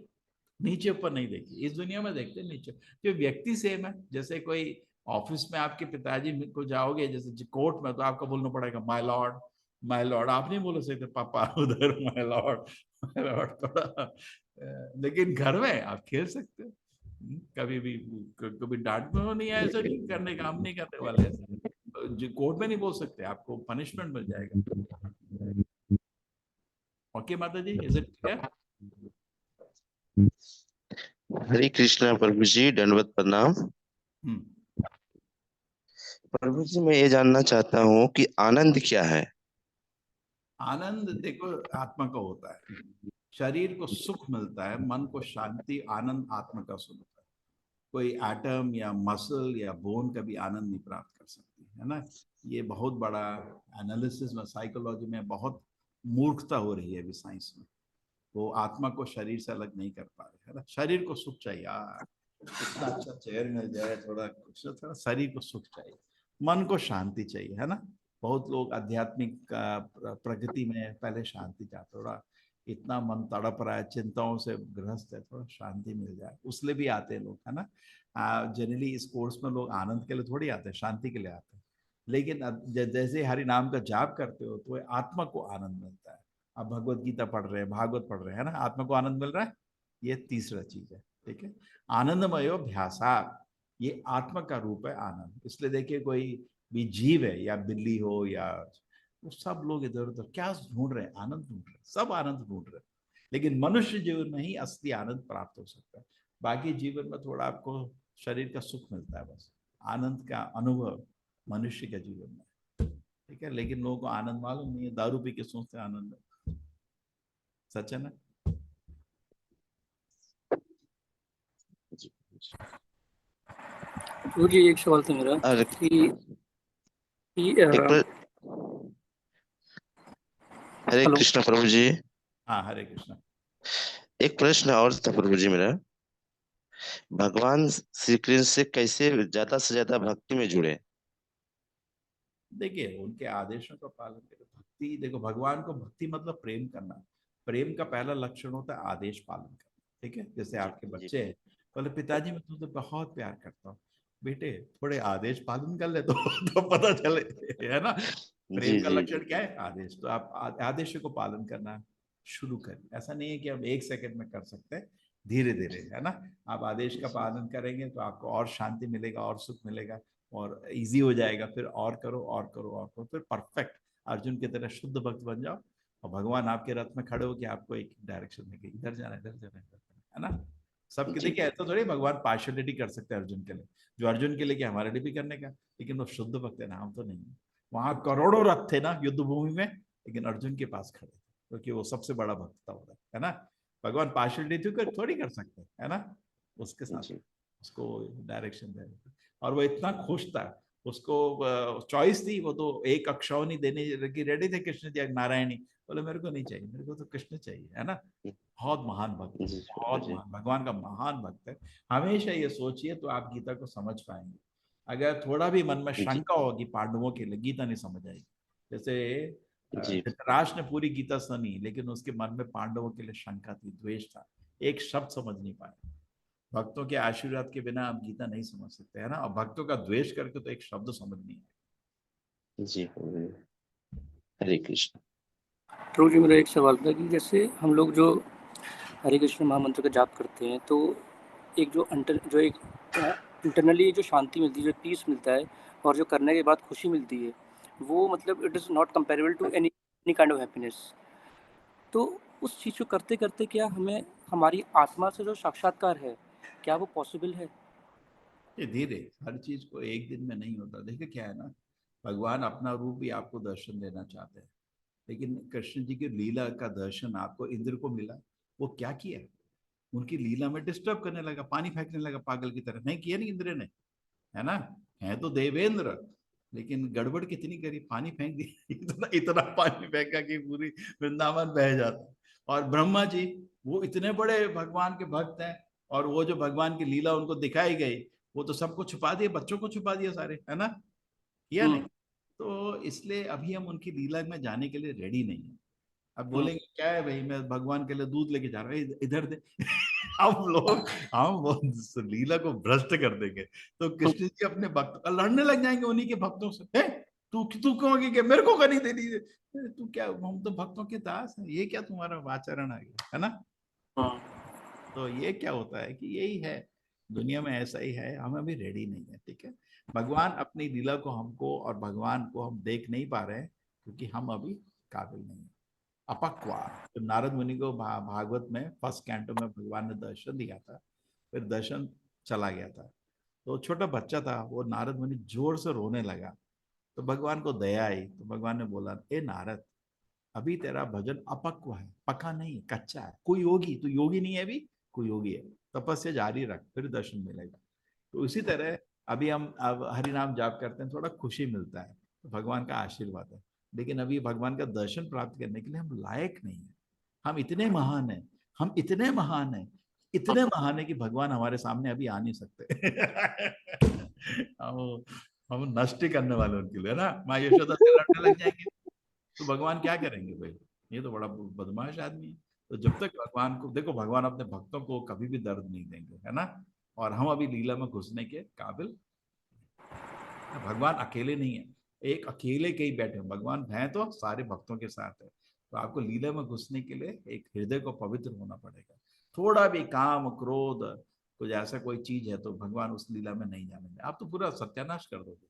नीचे ऊपर नहीं देखिए, इस दुनिया में देखते हैं नीचे, जो व्यक्ति सेम है। जैसे कोई ऑफिस में आपके पिताजी को जाओगे, जैसे कोर्ट में, तो आपको बोलना पड़ेगा माय लॉर्ड, माय लॉर्ड, आप नहीं बोल सकते पापा उधर माय लॉर्ड, माय लॉर्ड थोड़ा। लेकिन घर में आप खेल सकते हो, कभी भी, कभी डांट में नहीं आया, ऐसा नहीं करने का, हम नहीं करने वाले ऐसा। जो कोर्ट में नहीं बोल सकते, आपको पनिशमेंट मिल जाएगा। ओके माता जी, इज इट क्लियर? हरे कृष्णा प्रभु जी, दंडवत प्रणाम। प्रभु जी, मैं ये जानना चाहता हूँ कि आनंद क्या है? आनंद देखो आत्मा का होता है, शरीर को सुख मिलता है, मन को शांति, आनंद आत्मा का सुख होता है। कोई एटम या मसल या बोन कभी आनंद नहीं प्राप्त कर सकती, है ना। ये बहुत बड़ा एनालिसिस में, साइकोलॉजी में बहुत मूर्खता हो रही है अभी साइंस में। वो आत्मा को शरीर से अलग नहीं कर पा रहे, है ना। शरीर को सुख चाहिए, इतना अच्छा चेयर मिल जाए, थोड़ा कुछ, थोड़ा शरीर को सुख चाहिए, मन को शांति चाहिए, है ना। बहुत लोग आध्यात्मिक प्रगति में पहले शांति चाहते, थोड़ा इतना मन तड़प रहा है, चिंताओं से ग्रस्त है, थोड़ा शांति मिल जाए, उसलिए भी आते हैं लोग, है ना। जनरली इस कोर्स में लोग आनंद के लिए थोड़ी आते हैं, शांति के लिए आते हैं। लेकिन जैसे हरि नाम का जाप करते हो तो आत्मा को आनंद मिलता है। आप भगवत गीता पढ़ रहे हैं, भागवत पढ़ रहे हैं, है ना, आत्मा को आनंद मिल रहा है। ये तीसरा चीज है। ठीक है, आनंदमयो भ्यासा, ये आत्मा का रूप है आनंद। इसलिए देखिए, कोई भी जीव है, या बिल्ली हो या, वो सब लोग इधर उधर क्या ढूंढ रहे हैं? आनंद ढूंढ रहे हैं, सब आनंद ढूंढ रहे हैं। लेकिन मनुष्य जीवन में ही असली आनंद प्राप्त हो सकता है। बाकी जीवन में थोड़ा आपको शरीर का सुख मिलता है, बस आनंद का अनुभव मनुष्य के जीवन में। ठीक है, लेकिन लोगों को आनंद मालूम नहीं है, दारू पी के सोचते आनंद है। सच है ना। तो ये एक सवाल था मेरा अरे, कि हरे हेलो। कृष्णा प्रभु जी, हाँ, हरे कृष्णा। एक प्रश्न और था प्रभु जी मेरा। भगवान श्री कृष्ण से कैसे ज्यादा से ज्यादा भक्ति में जुड़े? देखिए, उनके आदेशों का पालन करें। भक्ति, देखो भगवान को भक्ति मतलब प्रेम करना। प्रेम का पहला लक्षण होता है आदेश पालन करना। ठीक है, जैसे जी आपके जी बच्चे हैं, बोले पिताजी मैं तुझे बहुत प्यार करता हूँ, बेटे थोड़े आदेश पालन कर ले तो पता चले, है ना। प्रेम जी का जी लक्षण क्या है? आदेश। तो आप आदेश को पालन करना शुरू करें। ऐसा नहीं है कि हम 1 सेकंड में कर सकते हैं, धीरे धीरे, है ना। आप आदेश का पालन करेंगे तो आपको और शांति मिलेगा, और सुख मिलेगा, और इजी हो जाएगा। फिर और करो और करो और करो, फिर परफेक्ट अर्जुन की तरह शुद्ध भक्त बन जाओ। और भगवान आपके रथ में खड़े हो कि आपको एक डायरेक्शन देंगे, इधर जाना, इधर जाना, इधर जाना, है ना। सबके जी देखिए, ऐसा थोड़ी भगवान पार्शलिटी कर सकते हैं अर्जुन के लिए, जो अर्जुन के लिए कि हमारे लिए भी करने का। लेकिन वो शुद्ध भक्त है ना, हम तो नहीं है। वहां करोड़ों रथ थे ना युद्ध भूमि में, लेकिन अर्जुन के पास खड़े थे, क्योंकि वो सबसे बड़ा भक्त था उधर, है ना। भगवान पार्शलिटी थोड़ी कर सकते हैं, है ना। उसके साथ जी उसको डायरेक्शन दे रहे थे। और वो इतना खुश था, उसको चॉइस थी, वो तो एक अक्षौनी देने की रेडी थे कृष्ण जी, नारायणी बोले मेरे को नहीं चाहिए, मेरे को तो कृष्ण चाहिए, है ना। बहुत महान भक्त, जी बहुत जी महान, भगवान का महान भक्त है। हमेशा ये सोचिए तो आप गीता को समझ पाएंगे। अगर थोड़ा भी मन में जी शंका होगी पांडवों के लिए, गीता नहीं समझ आएगी। जैसे जी धृतराष्ट्र ने पूरी गीता सुनी, लेकिन उसके मन में पांडवों के लिए शंका थी, द्वेष था, एक शब्द समझ नहीं पाए। भक्तों के आशीर्वाद के बिना आप गीता नहीं समझ सकते, है ना। और भक्तों का द्वेष करके तो एक शब्द समझ नहीं आए। जी। हरे कृष्ण। प्रभु जी मेरा एक सवाल था कि जैसे हम लोग जो हरे कृष्ण महामंत्र का जाप करते हैं, तो एक जो एक इंटरनली जो शांति मिलती है, जो पीस मिलता है, और जो करने के बाद खुशी मिलती है, वो मतलब it is not comparable to any kind of happiness. तो उस चीज़ को करते करते क्या हमें हमारी आत्मा से जो साक्षात्कार है, क्या वो पॉसिबल है? ये धीरे, हर चीज को एक दिन में नहीं होता। देखिए क्या है ना, भगवान अपना रूप भी आपको दर्शन देना चाहते हैं, लेकिन कृष्ण जी की लीला का दर्शन आपको इंद्र को मिला, वो क्या किया, उनकी लीला में डिस्टर्ब करने लगा, पानी फेंकने लगा पागल की तरह। नहीं किया नहीं इंद्र ने, है ना। है तो देवेंद्र, लेकिन गड़बड़ कितनी करी, पानी फेंक दिया इतना इतना पानी फेंका कि पूरी वृंदावन बह जाता। और ब्रह्मा जी, वो इतने बड़े भगवान के भक्त हैं, और वो जो भगवान की लीला उनको दिखाई गई, वो तो सबको छुपा दिया, बच्चों को छुपा दिया सारे, है ना, किया नहीं। तो इसलिए अभी हम उनकी लीला में जाने के लिए रेडी नहीं है। अब बोलेंगे क्या है भाई, मैं भगवान के लिए दूध लेके जा रहा हूँ, इधर दे हम लोग, हम वो लीला को भ्रष्ट कर देंगे। तो कृष्ण जी अपने भक्त लड़ने लग जाएंगे उन्हीं के भक्तों से, है तू तू कहोगे कि मेरे को करनी दे दी, तू क्या, हम तो भक्तों के दास हैं, ये क्या तुम्हारा आचरण आ गया, है ना। तो ये क्या होता है कि यही है, दुनिया में ऐसा ही है, हम अभी रेडी नहीं है, ठीक है। भगवान अपनी लीला को हमको, और भगवान को हम देख नहीं पा रहे हैं, क्योंकि हम अभी काबिल नहीं है। अपक्वा, तो नारद मुनि को भागवत में फर्स्ट कैंटो में भगवान ने दर्शन दिया था, फिर दर्शन चला गया था। तो छोटा बच्चा था, वो नारद मुनि जोर से रोने लगा, तो भगवान को दया आई, तो भगवान ने बोला, ए नारद, अभी तेरा भजन अपक्व है, पका नहीं, कच्चा है, कोई योगी, तू योगी नहीं है अभी, कोई योगी है, तपस्या जारी रख, फिर दर्शन मिलेगा। तो इसी तरह अभी हम अब हरि नाम जाप करते हैं, थोड़ा खुशी मिलता है, तो भगवान का आशीर्वाद है, लेकिन अभी भगवान का दर्शन प्राप्त करने के लिए हम लायक नहीं है। हम इतने महान हैं, हम इतने महान हैं, इतने महान है कि भगवान हमारे सामने अभी आ नहीं सकते हम हम नष्ट करने वाले उनके लिए, है ना। माँ यशोदा से लड़ने लग जाएंगे, तो भगवान क्या करेंगे भाई, ये तो बड़ा बदमाश आदमी है। तो जब तक भगवान को देखो, भगवान अपने भक्तों को कभी भी दर्द नहीं देंगे, है ना। और हम अभी लीला में घुसने के काबिल, भगवान अकेले नहीं है, एक अकेले कहीं बैठे हैं, भगवान हैं तो सारे भक्तों के साथ है। तो आपको लीला में घुसने के लिए एक हृदय को पवित्र होना पड़ेगा। थोड़ा भी काम क्रोध कुछ ऐसा कोई चीज है, तो भगवान उस लीला में नहीं जानेंगे, आप तो पूरा सत्यानाश कर दोगे।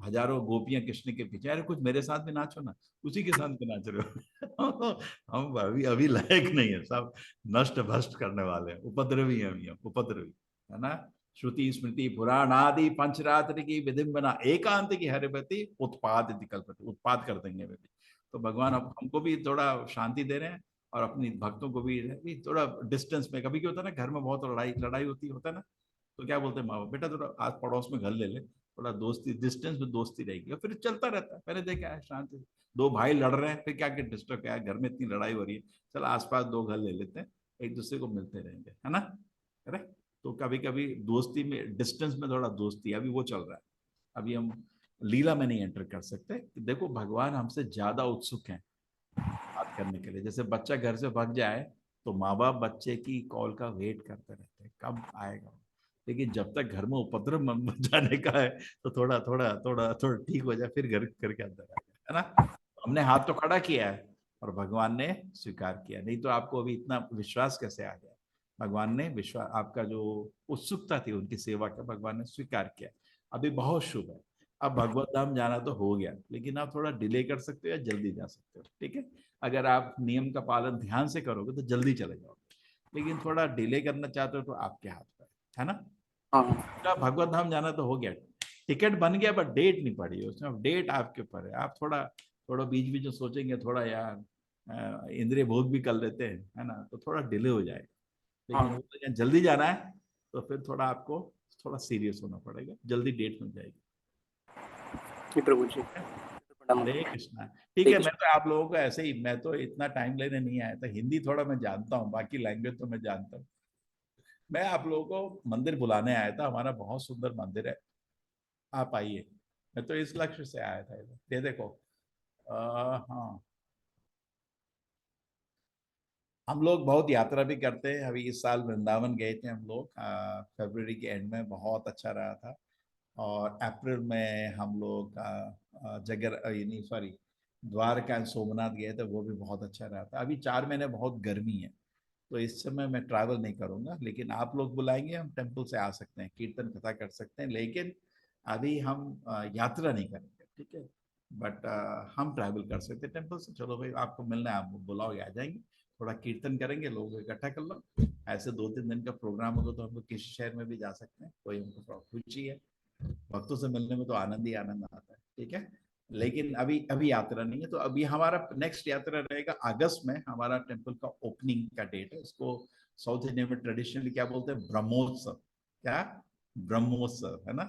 हजारों गोपियां कृष्ण के पीछे, अरे कुछ मेरे साथ भी नाचो ना, उसी के साथ भी नाच रहे हो हम अभी अभी लायक नहीं है, सब नष्ट भ्रष्ट करने वाले हैं, उपद्रवी हैं हम, उपद्रवी, है ना। श्रुति स्मृति पुराण आदि पंचरात्र की विधिम्बना एकांत की हरिपति उत्पाद कल्पति, उत्पाद कर देंगे वे भी। तो भगवान अब हमको भी थोड़ा शांति दे रहे हैं, और अपनी भक्तों को भी थोड़ा डिस्टेंस में, कभी क्या होता है ना, घर में बहुत लड़ाई लड़ाई होता है ना, तो क्या बोलते हैं माँ बाप, बेटा थोड़ा आस पड़ोस में घर ले ले, थोड़ा दोस्ती डिस्टेंस में दोस्ती रहेगी, और फिर चलता रहता है। मैंने देखा है शांति से, दो भाई लड़ रहे हैं, फिर क्या डिस्टर्ब, क्या है घर में इतनी लड़ाई हो रही है, चल आसपास दो घर ले लेते हैं, एक दूसरे को मिलते रहेंगे, है ना। अरे तो कभी कभी दोस्ती में डिस्टेंस में थोड़ा दोस्ती, अभी वो चल रहा है। अभी हम लीला में नहीं एंटर कर सकते। देखो भगवान हमसे ज्यादा उत्सुक हैं बात करने के लिए। जैसे बच्चा घर से भाग जाए, तो माँ बाप बच्चे की कॉल का वेट करते रहते हैं, कब आएगा। लेकिन जब तक घर में उपद्रव मच जाने का है, तो थोड़ा थोड़ा थोड़ा थोड़ा ठीक हो जाए, फिर घर के अंदर आ जाए, है ना। हमने हाथ तो खड़ा किया है, और भगवान ने स्वीकार किया, नहीं तो आपको अभी इतना विश्वास कैसे आ गया। भगवान ने विश्वास, आपका जो उत्सुकता थी उनकी सेवा का, भगवान ने स्वीकार किया। अभी बहुत शुभ है। अब भगवत धाम जाना तो हो गया, लेकिन आप थोड़ा डिले कर सकते हो या जल्दी जा सकते हो, ठीक है। अगर आप नियम का पालन ध्यान से करोगे तो जल्दी चले जाओगे, लेकिन थोड़ा डिले करना चाहते हो तो आपके हाथ पर है ना। तो भगवत धाम जाना तो हो गया, टिकट बन गया, पर डेट नहीं पड़ी है उसमें, अब डेट आपके ऊपर है। आप थोड़ा थोड़ा बीच बीच में सोचेंगे, थोड़ा यार इंद्रिय भोग भी कर लेते हैं, है ना, तो थोड़ा डिले हो जाएगा। लेकिन वो तो जल्दी जाना है, तो फिर थोड़ा आपको थोड़ा सीरियस होना पड़ेगा, जल्दी डेट मिल जाएगी। जी प्रभु जी, प्रणाम। हरे कृष्णा। ठीक है, मैं तो आप लोगों को ऐसे ही, मैं तो इतना टाइम लेने नहीं आया था। हिंदी थोड़ा मैं जानता हूँ, बाकी लैंग्वेज तो मैं जानता हूँ। मैं आप लोगों को मंदिर बुलाने आया था। हमारा बहुत सुंदर मंदिर है, आप आइए। मैं तो इस लक्ष्य से आया था इधर। ये देखो, हाँ, हम लोग बहुत यात्रा भी करते हैं। अभी इस साल वृंदावन गए थे हम लोग, फरवरी के एंड में, बहुत अच्छा रहा था। और अप्रैल में हम लोग नहीं, सॉरी, द्वारका सोमनाथ गए थे, वो भी बहुत अच्छा रहा था। अभी 4 महीने बहुत गर्मी है, तो इस समय मैं ट्रैवल नहीं करूंगा। लेकिन आप लोग बुलाएंगे, हम टेम्पल से आ सकते हैं, कीर्तन कथा कर सकते हैं। लेकिन अभी हम यात्रा नहीं करेंगे, ठीक है। बट हम ट्रैवल कर सकते हैं टेम्पल से। चलो भाई, आपको मिलना है, आप बुलाओगे, आ जाएंगे। थोड़ा कीर्तन करेंगे, लोग इकट्ठा कर लो। ऐसे 2-3 दिन का प्रोग्राम होगा तो हम लोग किसी शहर में भी जा सकते हैं, कोई हमको खुशी है। भक्तों से मिलने में तो आनंद ही आनंद आता है, ठीक है। लेकिन अभी अभी यात्रा नहीं है। तो अभी हमारा नेक्स्ट यात्रा रहेगा अगस्त में। हमारा टेम्पल का ओपनिंग का डेट है। इसको साउथ इंडिया में ट्रेडिशनली क्या बोलते हैं, ब्रह्मोत्सव। क्या? ब्रह्मोत्सव, है ना।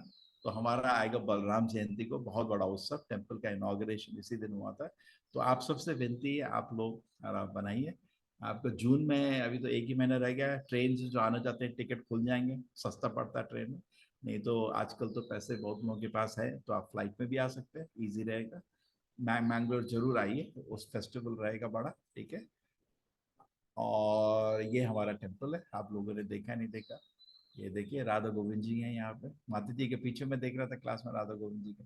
तो हमारा आएगा बलराम जयंती को, बहुत बड़ा उत्सव। टेम्पल का इनॉग्रेशन इसी दिन हुआ था। तो आप सबसे विनती है, आप लोग बनाइए। आपको जून में, अभी तो 1 ही महीना रह गया है। ट्रेन से जो आना चाहते हैं, टिकट खुल जाएंगे, सस्ता पड़ता है ट्रेन में। नहीं तो आजकल तो पैसे बहुत लोगों के पास है, तो आप फ्लाइट में भी आ सकते हैं, इजी रहेगा। मैंगलोर जरूर आइए, उस फेस्टिवल रहेगा बड़ा, ठीक है। और ये हमारा टेम्पल है, आप लोगों ने देखा नहीं देखा, ये देखिए राधा गोविंद जी हैं यहाँ पे। माता जी के पीछे मैं देख रहा था क्लास में, राधा गोविंद जी के।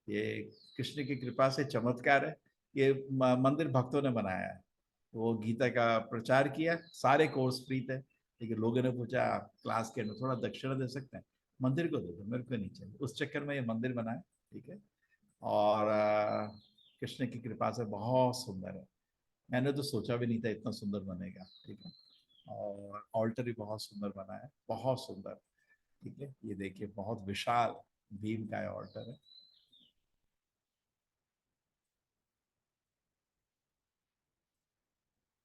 ये कृष्ण की कृपा से चमत्कार है। ये मंदिर भक्तों ने बनाया है। वो गीता का प्रचार किया, सारे कोर्स फ्री थे। लेकिन लोगों ने पूछा, आप क्लास के अंदर थोड़ा दक्षिणा दे सकते हैं, मंदिर को दे दो, मेरे को नहीं चाहिए। उस चक्कर में ये मंदिर बनाया, ठीक है। और कृष्ण की कृपा से बहुत सुंदर है। मैंने तो सोचा भी नहीं था इतना सुंदर बनेगा, ठीक है। और ऑल्टर भी बहुत सुंदर बना है, बहुत सुंदर, ठीक है। ये देखिए, बहुत विशाल भीम का ऑल्टर है।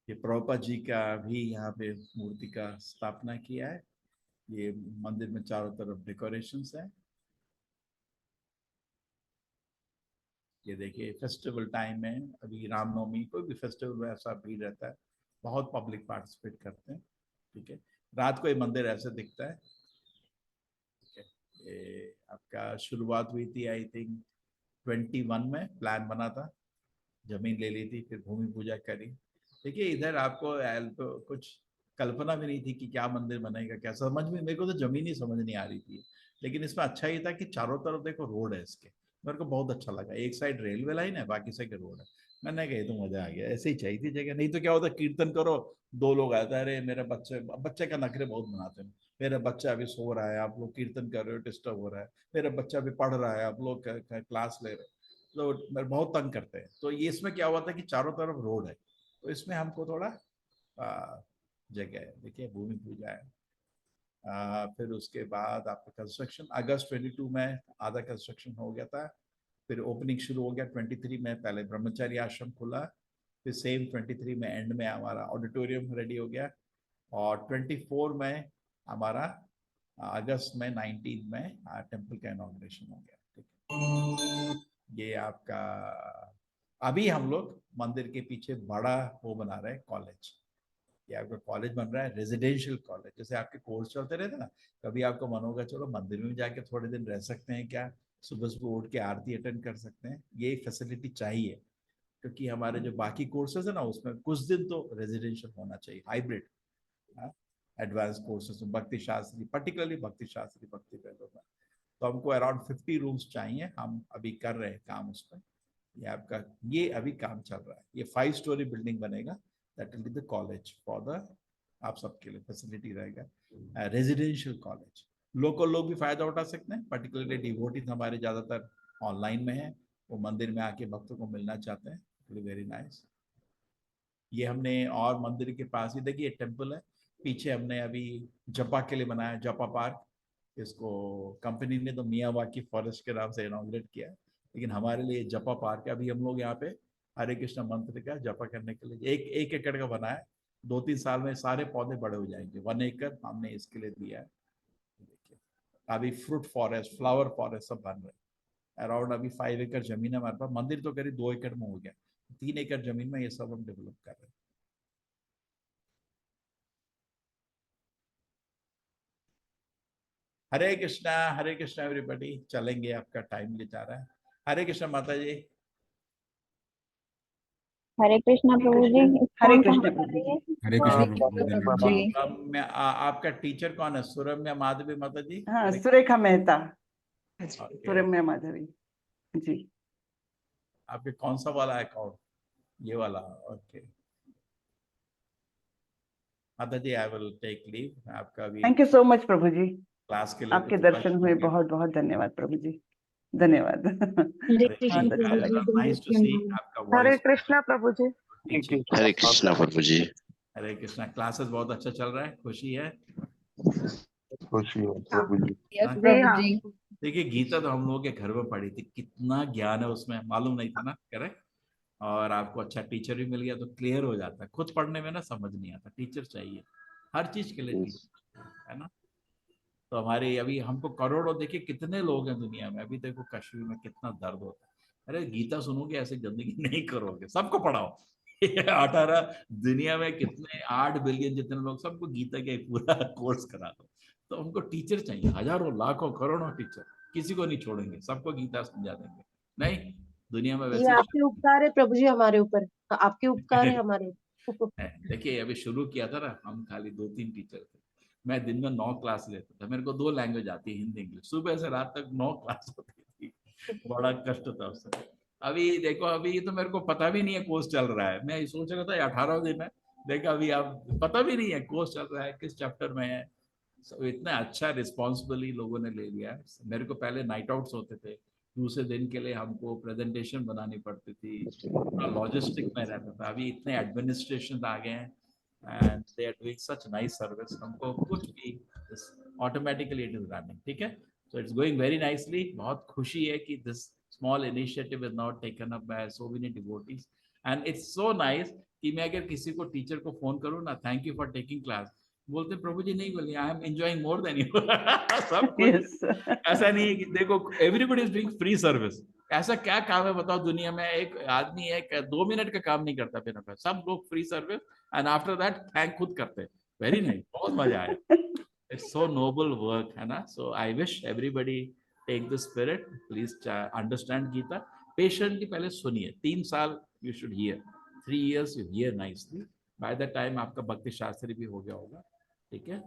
ये प्रभुपाद जी का भी यहाँ पे मूर्ति का स्थापना किया है। ये मंदिर में चारों तरफ डेकोरेशंस है। ये देखिए, फेस्टिवल टाइम में, अभी रामनवमी, कोई भी फेस्टिवल में ऐसा भीड़ रहता है, बहुत पब्लिक पार्टिसिपेट करते हैं, ठीक है। रात को ये मंदिर ऐसे दिखता है, ठीक है। ये आपका शुरुआत हुई थी आई थिंक 21 में, प्लान बना था, जमीन ले ली थी, फिर भूमि पूजा करी। देखिए, इधर आपको कुछ कल्पना भी नहीं थी कि क्या मंदिर बनेगा, क्या समझ में, मेरे को तो जमीन ही समझ नहीं आ रही थी। लेकिन इसमें अच्छा ही था कि चारों तरफ देखो रोड है इसके। मेरे को बहुत अच्छा लगा, एक साइड रेलवे लाइन है, बाकी साइड रोड है। मैंने कहा ये तो मजा आ गया, ऐसे ही चाहिए थी जगह। नहीं तो क्या होता, कीर्तन करो, 2 लोग आते हैं, अरे मेरे बच्चे, बच्चे का नखरे बहुत बनाते हैं। मेरा बच्चा अभी सो रहा है, आप लोग कीर्तन कर रहे हो, डिस्टर्ब हो रहा है। मेरा बच्चा अभी पढ़ रहा है, आप लोग क्लास ले रहे हो, तो बहुत तंग करते हैं। तो ये इसमें क्या हुआ था कि चारों तरफ रोड है, तो इसमें हमको थोड़ा जगह है। देखिए, भूमि पूजा है। फिर उसके बाद आपका कंस्ट्रक्शन अगस्त 22 में आधा कंस्ट्रक्शन हो गया था। फिर ओपनिंग शुरू हो गया 23 में। पहले ब्रह्मचारी आश्रम खुला, फिर सेम 23 में एंड में हमारा ऑडिटोरियम रेडी हो गया। और 24 में हमारा अगस्त में 19 में टेम्पल का इनॉग्रेशन हो गया, ठीक है। ये आपका, अभी हम लोग मंदिर के पीछे बड़ा वो बना रहे हैं, कॉलेज। ये आपका कॉलेज बन रहा है, रेजिडेंशियल कॉलेज। जैसे आपके कोर्स चलते रहते ना, कभी आपको मन होगा चलो मंदिर में जाके थोड़े दिन रह सकते हैं क्या, सुबह सुबह उठ के आरती अटेंड कर सकते हैं, ये फैसिलिटी चाहिए। क्योंकि हमारे जो बाकी कोर्सेज है ना, उसमें कुछ दिन तो रेजिडेंशियल होना चाहिए, हाइब्रिड एडवांस कोर्सेज, भक्ति शास्त्री, पर्टिकुलरली भक्ति शास्त्री, भक्ति वेदों में। तो हमको अराउंड 50 रूम्स चाहिए। हम अभी कर रहे हैं काम उस पर। ये आपका, ये अभी काम चल रहा है। ये 5 स्टोरी बिल्डिंग बनेगा, that will be the college for the, आप सबके लिए फैसिलिटी रहेगा, रेजिडेंशियल कॉलेज। लोकल लोग भी फायदा उठा सकते हैं, पर्टिकुलरली डिवोटीज हमारे ज्यादातर ऑनलाइन में है, वो मंदिर में आके भक्तों को मिलना चाहते हैं। Very nice. ये हमने, और मंदिर के पास ही देखिए टेम्पल है। पीछे हमने अभी जपा के लिए बनाया, जपा पार्क। इसको कंपनी ने तो मियावाकी फॉरेस्ट के नाम से इनॉग्रेट किया है, लेकिन हमारे लिए जपा पार्क है। अभी हम लोग यहाँ पे हरे कृष्ण मंत्र का जपा करने के लिए 1 एकड़ का बना है। 2-3 साल में सारे पौधे बड़े हो जाएंगे। 1 एकड़ हमने इसके लिए दिया है। देखिए, अभी फ्रूट फॉरेस्ट, फ्लावर फॉरेस्ट सब बन रहे हैं। अराउंड अभी 5 एकड़ जमीन है हमारे पास, मंदिर तो करीब 2 एकड़ में हो गया, 3 एकड़ जमीन में ये सब हम डेवलप कर रहे हैं। हरे कृष्णा एवरीबॉडी, चलेंगे, आपका टाइम ले जा रहा है। हरे कृष्णा माता जी। हरे कृष्णा प्रभु जी। हरे कौन कृष्ण कहाँ प्रभु जी। हरे कृष्ण प्रभु जी। सुरम्या, आपका टीचर कौन है? सुरम्या माधवी माता जी। हाँ, सुरेखा मेहता, ओके, सुरम्या माधवी जी। आपके कौन सा वाला अकाउंट? ये वाला, ओके। माता जी आई विल टेक लीव, आपका भी थैंक यू सो मच प्रभु जी, क्लास के लिए आपके तो दर्शन हुए, बहुत बहुत धन्यवाद प्रभु जी, धन्यवाद। हरे कृष्ण बहुत अच्छा प्रभु लगा। जी, नाइस टू सी आपका हरे वॉइस। कृष्णा प्रभु जी। हरे कृष्णा प्रभु जी। हरे कृष्णा, क्लासेस बहुत अच्छा चल रहा है, खुशी है? खुशी है प्रभु जी। हाँ? प्रभु जी। देखिए गीता तो हम लोगों के घर में पढ़ी थी, कितना ज्ञान है उसमें, मालूम नहीं था ना, करेक्ट? और आपको अच्छा टीचर भी मिल गया तो क्लियर हो जाता है। खुद पढ़ने में ना समझ नहीं आता, टीचर चाहिए हर चीज के लिए, टीचर है ना। तो हमारे अभी हमको करोड़ों, देखिए कितने लोग हैं दुनिया में, अभी देखो कश्मीर में कितना दर्द होता है। अरे गीता सुनोगे ऐसे जिंदगी नहीं करोगे, सबको पढ़ाओ। 18 दुनिया में कितने 8 बिलियन जितने लोग, सबको गीता के एक पूरा कोर्स करा दो। तो हमको टीचर चाहिए, हजारों लाखों करोड़ों टीचर, किसी को नहीं छोड़ेंगे, सबको गीता समझा देंगे। नहीं, दुनिया में ये वैसे आपके उपकार है प्रभु जी हमारे ऊपर, आपके उपकार है हमारे ऊपर। देखिए अभी शुरू किया था ना, हम खाली 2-3 टीचर थे, मैं दिन में 9 क्लास लेता था, मेरे को 2 लैंग्वेज आती है, हिंदी इंग्लिश, सुबह से रात तक 9 क्लास होती थी, बड़ा कष्ट था उससे। अभी देखो, अभी तो मेरे को पता भी नहीं है कोर्स चल रहा है, मैं सोच रहा था 18 दिन है, देखो अभी आप पता भी नहीं है कोर्स चल रहा है, किस चैप्टर में है। इतना अच्छा रिस्पॉन्सिबली लोगों ने ले लिया। मेरे को पहले नाइट आउट्स होते थे, दूसरे दिन के लिए हमको प्रेजेंटेशन बनानी पड़ती थी, लॉजिस्टिक में रहता था। अभी इतने एडमिनिस्ट्रेशन आ गए हैं and they are doing such nice service, हमको कुछ भी ऑटोमेटिकली इट इज रनिंग, ठीक है। So it's going very nicely. बहुत खुशी है कि this small initiative is not taken up by so many devotees and it's so nice कि मैं अगर किसी को टीचर को फोन करूँ ना, thank you for taking class, बोलते प्रभु जी नहीं बोलिए, I am enjoying more than you. सब कुछ Yes. ऐसा नहीं है कि देखो everybody is doing free service. ऐसा क्या काम है बताओ दुनिया में, एक आदमी है 2 मिनट का काम नहीं करता बिना पैसे, सब लोग free service and after that thank खुद करते हैं। वेरी नाइस, बहुत मजा आया। इट्स सो नोबल वर्क है ना। So I wish everybody take the spirit, please understand Gita patiently, पहले सुनिए, 3 साल you should hear, 3 years you hear nicely, by the time आपका भक्ति शास्त्री भी हो गया होगा, ठीक है।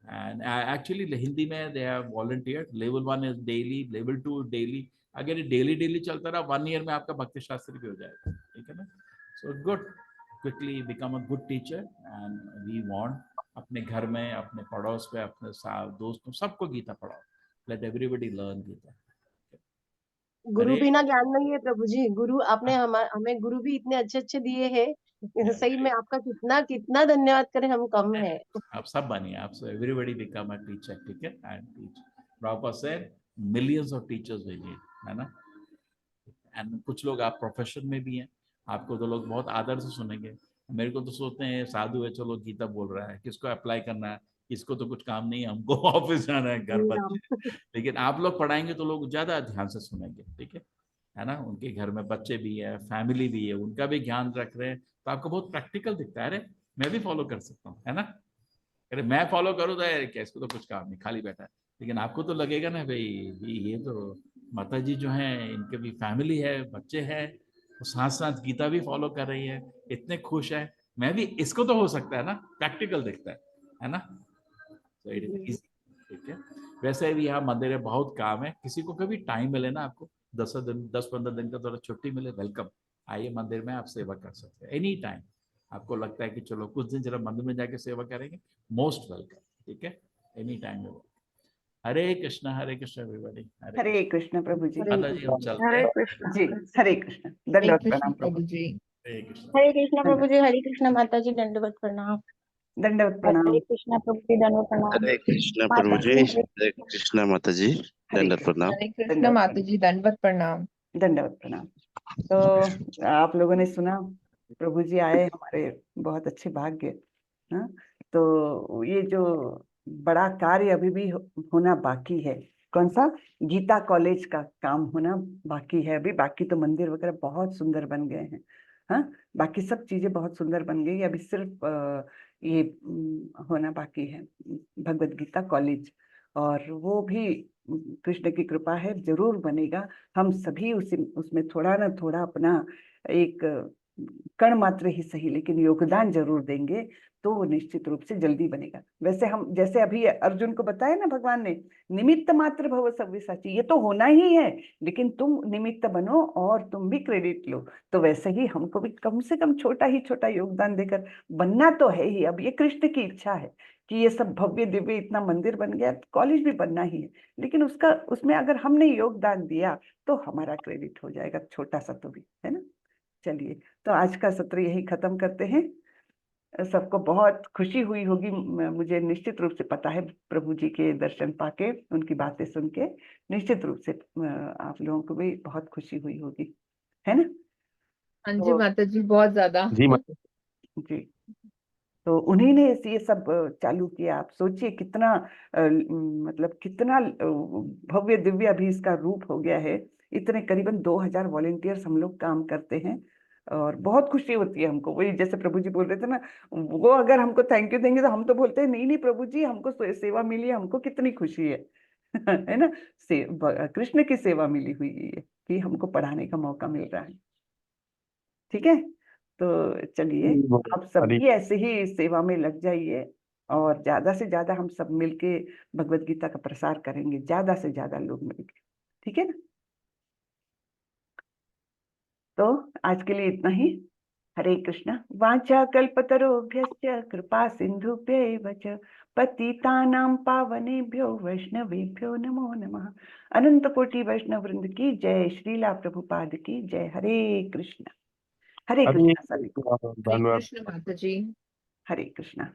एंड एक्चुअली हिंदी में they have volunteered, level 1 is daily, level 2 daily. अगर ये डेली चलता रहा 1 year में आपका भक्ति शास्त्री भी हो जाएगा, ठीक है ना। So good, quickly become a good teacher and we want अपने घर में, अपने पड़ोस में, अपने दोस्तों, सबको गीता पढ़ाओ, लेट एवरीबॉडी लर्न गीता। गुरु बिना ज्ञान नहीं है प्रभु जी। गुरु आपने हमें गुरु भी इतने अच्छे अच्छे दिए हैं, सही में आपका कितना कितना धन्यवाद करें, हम कम है। आप सब बनिए, आप सब, एवरीबॉडी बिकम अ टीचर, ठीक है, एंड टीच। प्रॉपर से millions of teachers we need, है ना। एंड कुछ लोग आप प्रोफेशन में भी हैं, आपको तो लोग बहुत आदर से सुनेंगे। मेरे को तो सोचते हैं साधु है, चलो गीता बोल रहा है, किसको अप्लाई करना है, इसको तो कुछ काम नहीं है, हमको ऑफिस जाना है, घर बच्चे। लेकिन आप लोग पढ़ाएंगे तो लोग ज्यादा ध्यान से सुनेंगे, ठीक है ना। उनके घर में बच्चे भी है, फैमिली भी है, उनका भी ध्यान रख रहे हैं, तो आपको बहुत प्रैक्टिकल दिखता है। अरे मैं भी फॉलो कर सकता हूँ, है ना। अरे मैं फॉलो करूँ तो यार क्या, इसको तो कुछ काम नहीं, खाली बैठा है। लेकिन आपको तो लगेगा ना भाई, ये तो माता जी जो है, इनके भी फैमिली है, बच्चे हैं, तो साथ साथ गीता भी फॉलो कर रही है, इतने खुश है, मैं भी, इसको तो हो सकता है ना, प्रैक्टिकल दिखता है ना। तो इट इज इजी, ठीक है। वैसे भी यहाँ मंदिर में बहुत काम है, किसी को कभी टाइम मिले ना, आपको 10-15 दिन का थोड़ा छुट्टी मिले, वेलकम, आइए मंदिर में, आप सेवा कर सकते हैं एनी टाइम। आपको लगता है कि चलो कुछ दिन जरा मंदिर में जाके सेवा करेंगे, मोस्ट वेलकम, ठीक है, एनी टाइम में। हरे कृष्णा एवरीबॉडी। हरे कृष्ण प्रभु जी। माता जी हम चलते हरे हैं। कृष्ण। जी, हरे कृष्ण, दंडवत प्रणाम प्रभु जी। हरे कृष्णा। हरे कृष्णा प्रभु जी। हरे कृष्णा माता जी, दंडवत प्रणाम। दंडवत हरे प्रणाम। कृष्णा प्रभु जी, दंडवत प्रणाम। हरे कृष्णा माता प्रभु जी। जी, हरे कृष्णा माता जी, हरे दंडवत कृष्ण, प्रणाम। हरे कृष्ण माता जी, दंडवत प्रणाम। दंडवत प्रणाम। तो आप लोगों ने सुना, प्रभु जी आए हमारे, बहुत अच्छे भाग्य। हाँ, तो ये जो बड़ा कार्य अभी भी होना बाकी है, कौन सा, गीता कॉलेज का काम होना बाकी है अभी। बाकी तो मंदिर वगैरह बहुत सुंदर बन गए हैं, हाँ, बाकी सब चीजें बहुत सुंदर बन गई। अभी सिर्फ ये होना बाकी है, भगवत गीता कॉलेज, और वो भी कृष्ण की कृपा है जरूर बनेगा। हम सभी उसमें थोड़ा ना थोड़ा अपना एक कण मात्र ही सही लेकिन योगदान जरूर देंगे, तो वो निश्चित रूप से जल्दी बनेगा। वैसे हम जैसे अभी अर्जुन को बताया ना भगवान ने, निमित्त मात्र भव सव्यसाची, ये तो होना ही है, लेकिन तुम निमित्त बनो और तुम भी क्रेडिट लो। तो वैसे ही हमको भी कम से कम छोटा ही छोटा योगदान देकर बनना तो है ही। अब ये कृष्ण की इच्छा है कि ये सब भव्य दिव्य इतना मंदिर बन गया, कॉलेज भी बनना ही है, लेकिन उसमें अगर हमने योगदान दिया तो हमारा क्रेडिट हो जाएगा, छोटा सा तो भी, है ना। चलिए, तो आज का सत्र यही खत्म करते हैं। सबको बहुत खुशी हुई होगी, मुझे निश्चित रूप से पता है, प्रभु जी के दर्शन पाके, उनकी बातें सुन के निश्चित रूप से आप लोगों को भी बहुत खुशी हुई होगी, है ना। हाँ जी माता जी, बहुत ज्यादा। जी माता जी, तो उन्हीं ने ये सब चालू किया। आप सोचिए कितना मतलब कितना भव्य दिव्य अभी इसका रूप हो गया है। इतने करीबन 2000 वॉलेंटियर्स हम लोग काम करते हैं, और बहुत खुशी होती है हमको। वही जैसे प्रभु जी बोल रहे थे ना, वो अगर हमको थैंक यू देंगे तो हम तो बोलते हैं नहीं नहीं प्रभु जी, हमको सेवा मिली है, हमको कितनी खुशी है है ना। कृष्ण की सेवा मिली हुई है कि हमको पढ़ाने का मौका मिल रहा है। ठीक है, तो चलिए आप सब भी ऐसे ही सेवा में लग जाइए, और ज्यादा से ज्यादा हम सब मिलके भगवत गीता का प्रसार करेंगे, ज्यादा से ज्यादा लोग मिलके, ठीक है ना। तो आज के लिए इतना ही। हरे कृष्णा। वाचा कल्पतरुभ्यश्च कृपा सिन्धुभ्यैव च पतितानां पावनेभ्यो वैष्णवेभ्यो नमो नमः। अनंत कोटि वैष्णव वृंद की जय, श्रीला प्रभुपाद की जय। हरे कृष्णा। हरे हरे कृष्णा सभी को। कृष्ण माता जी। हरे कृष्णा।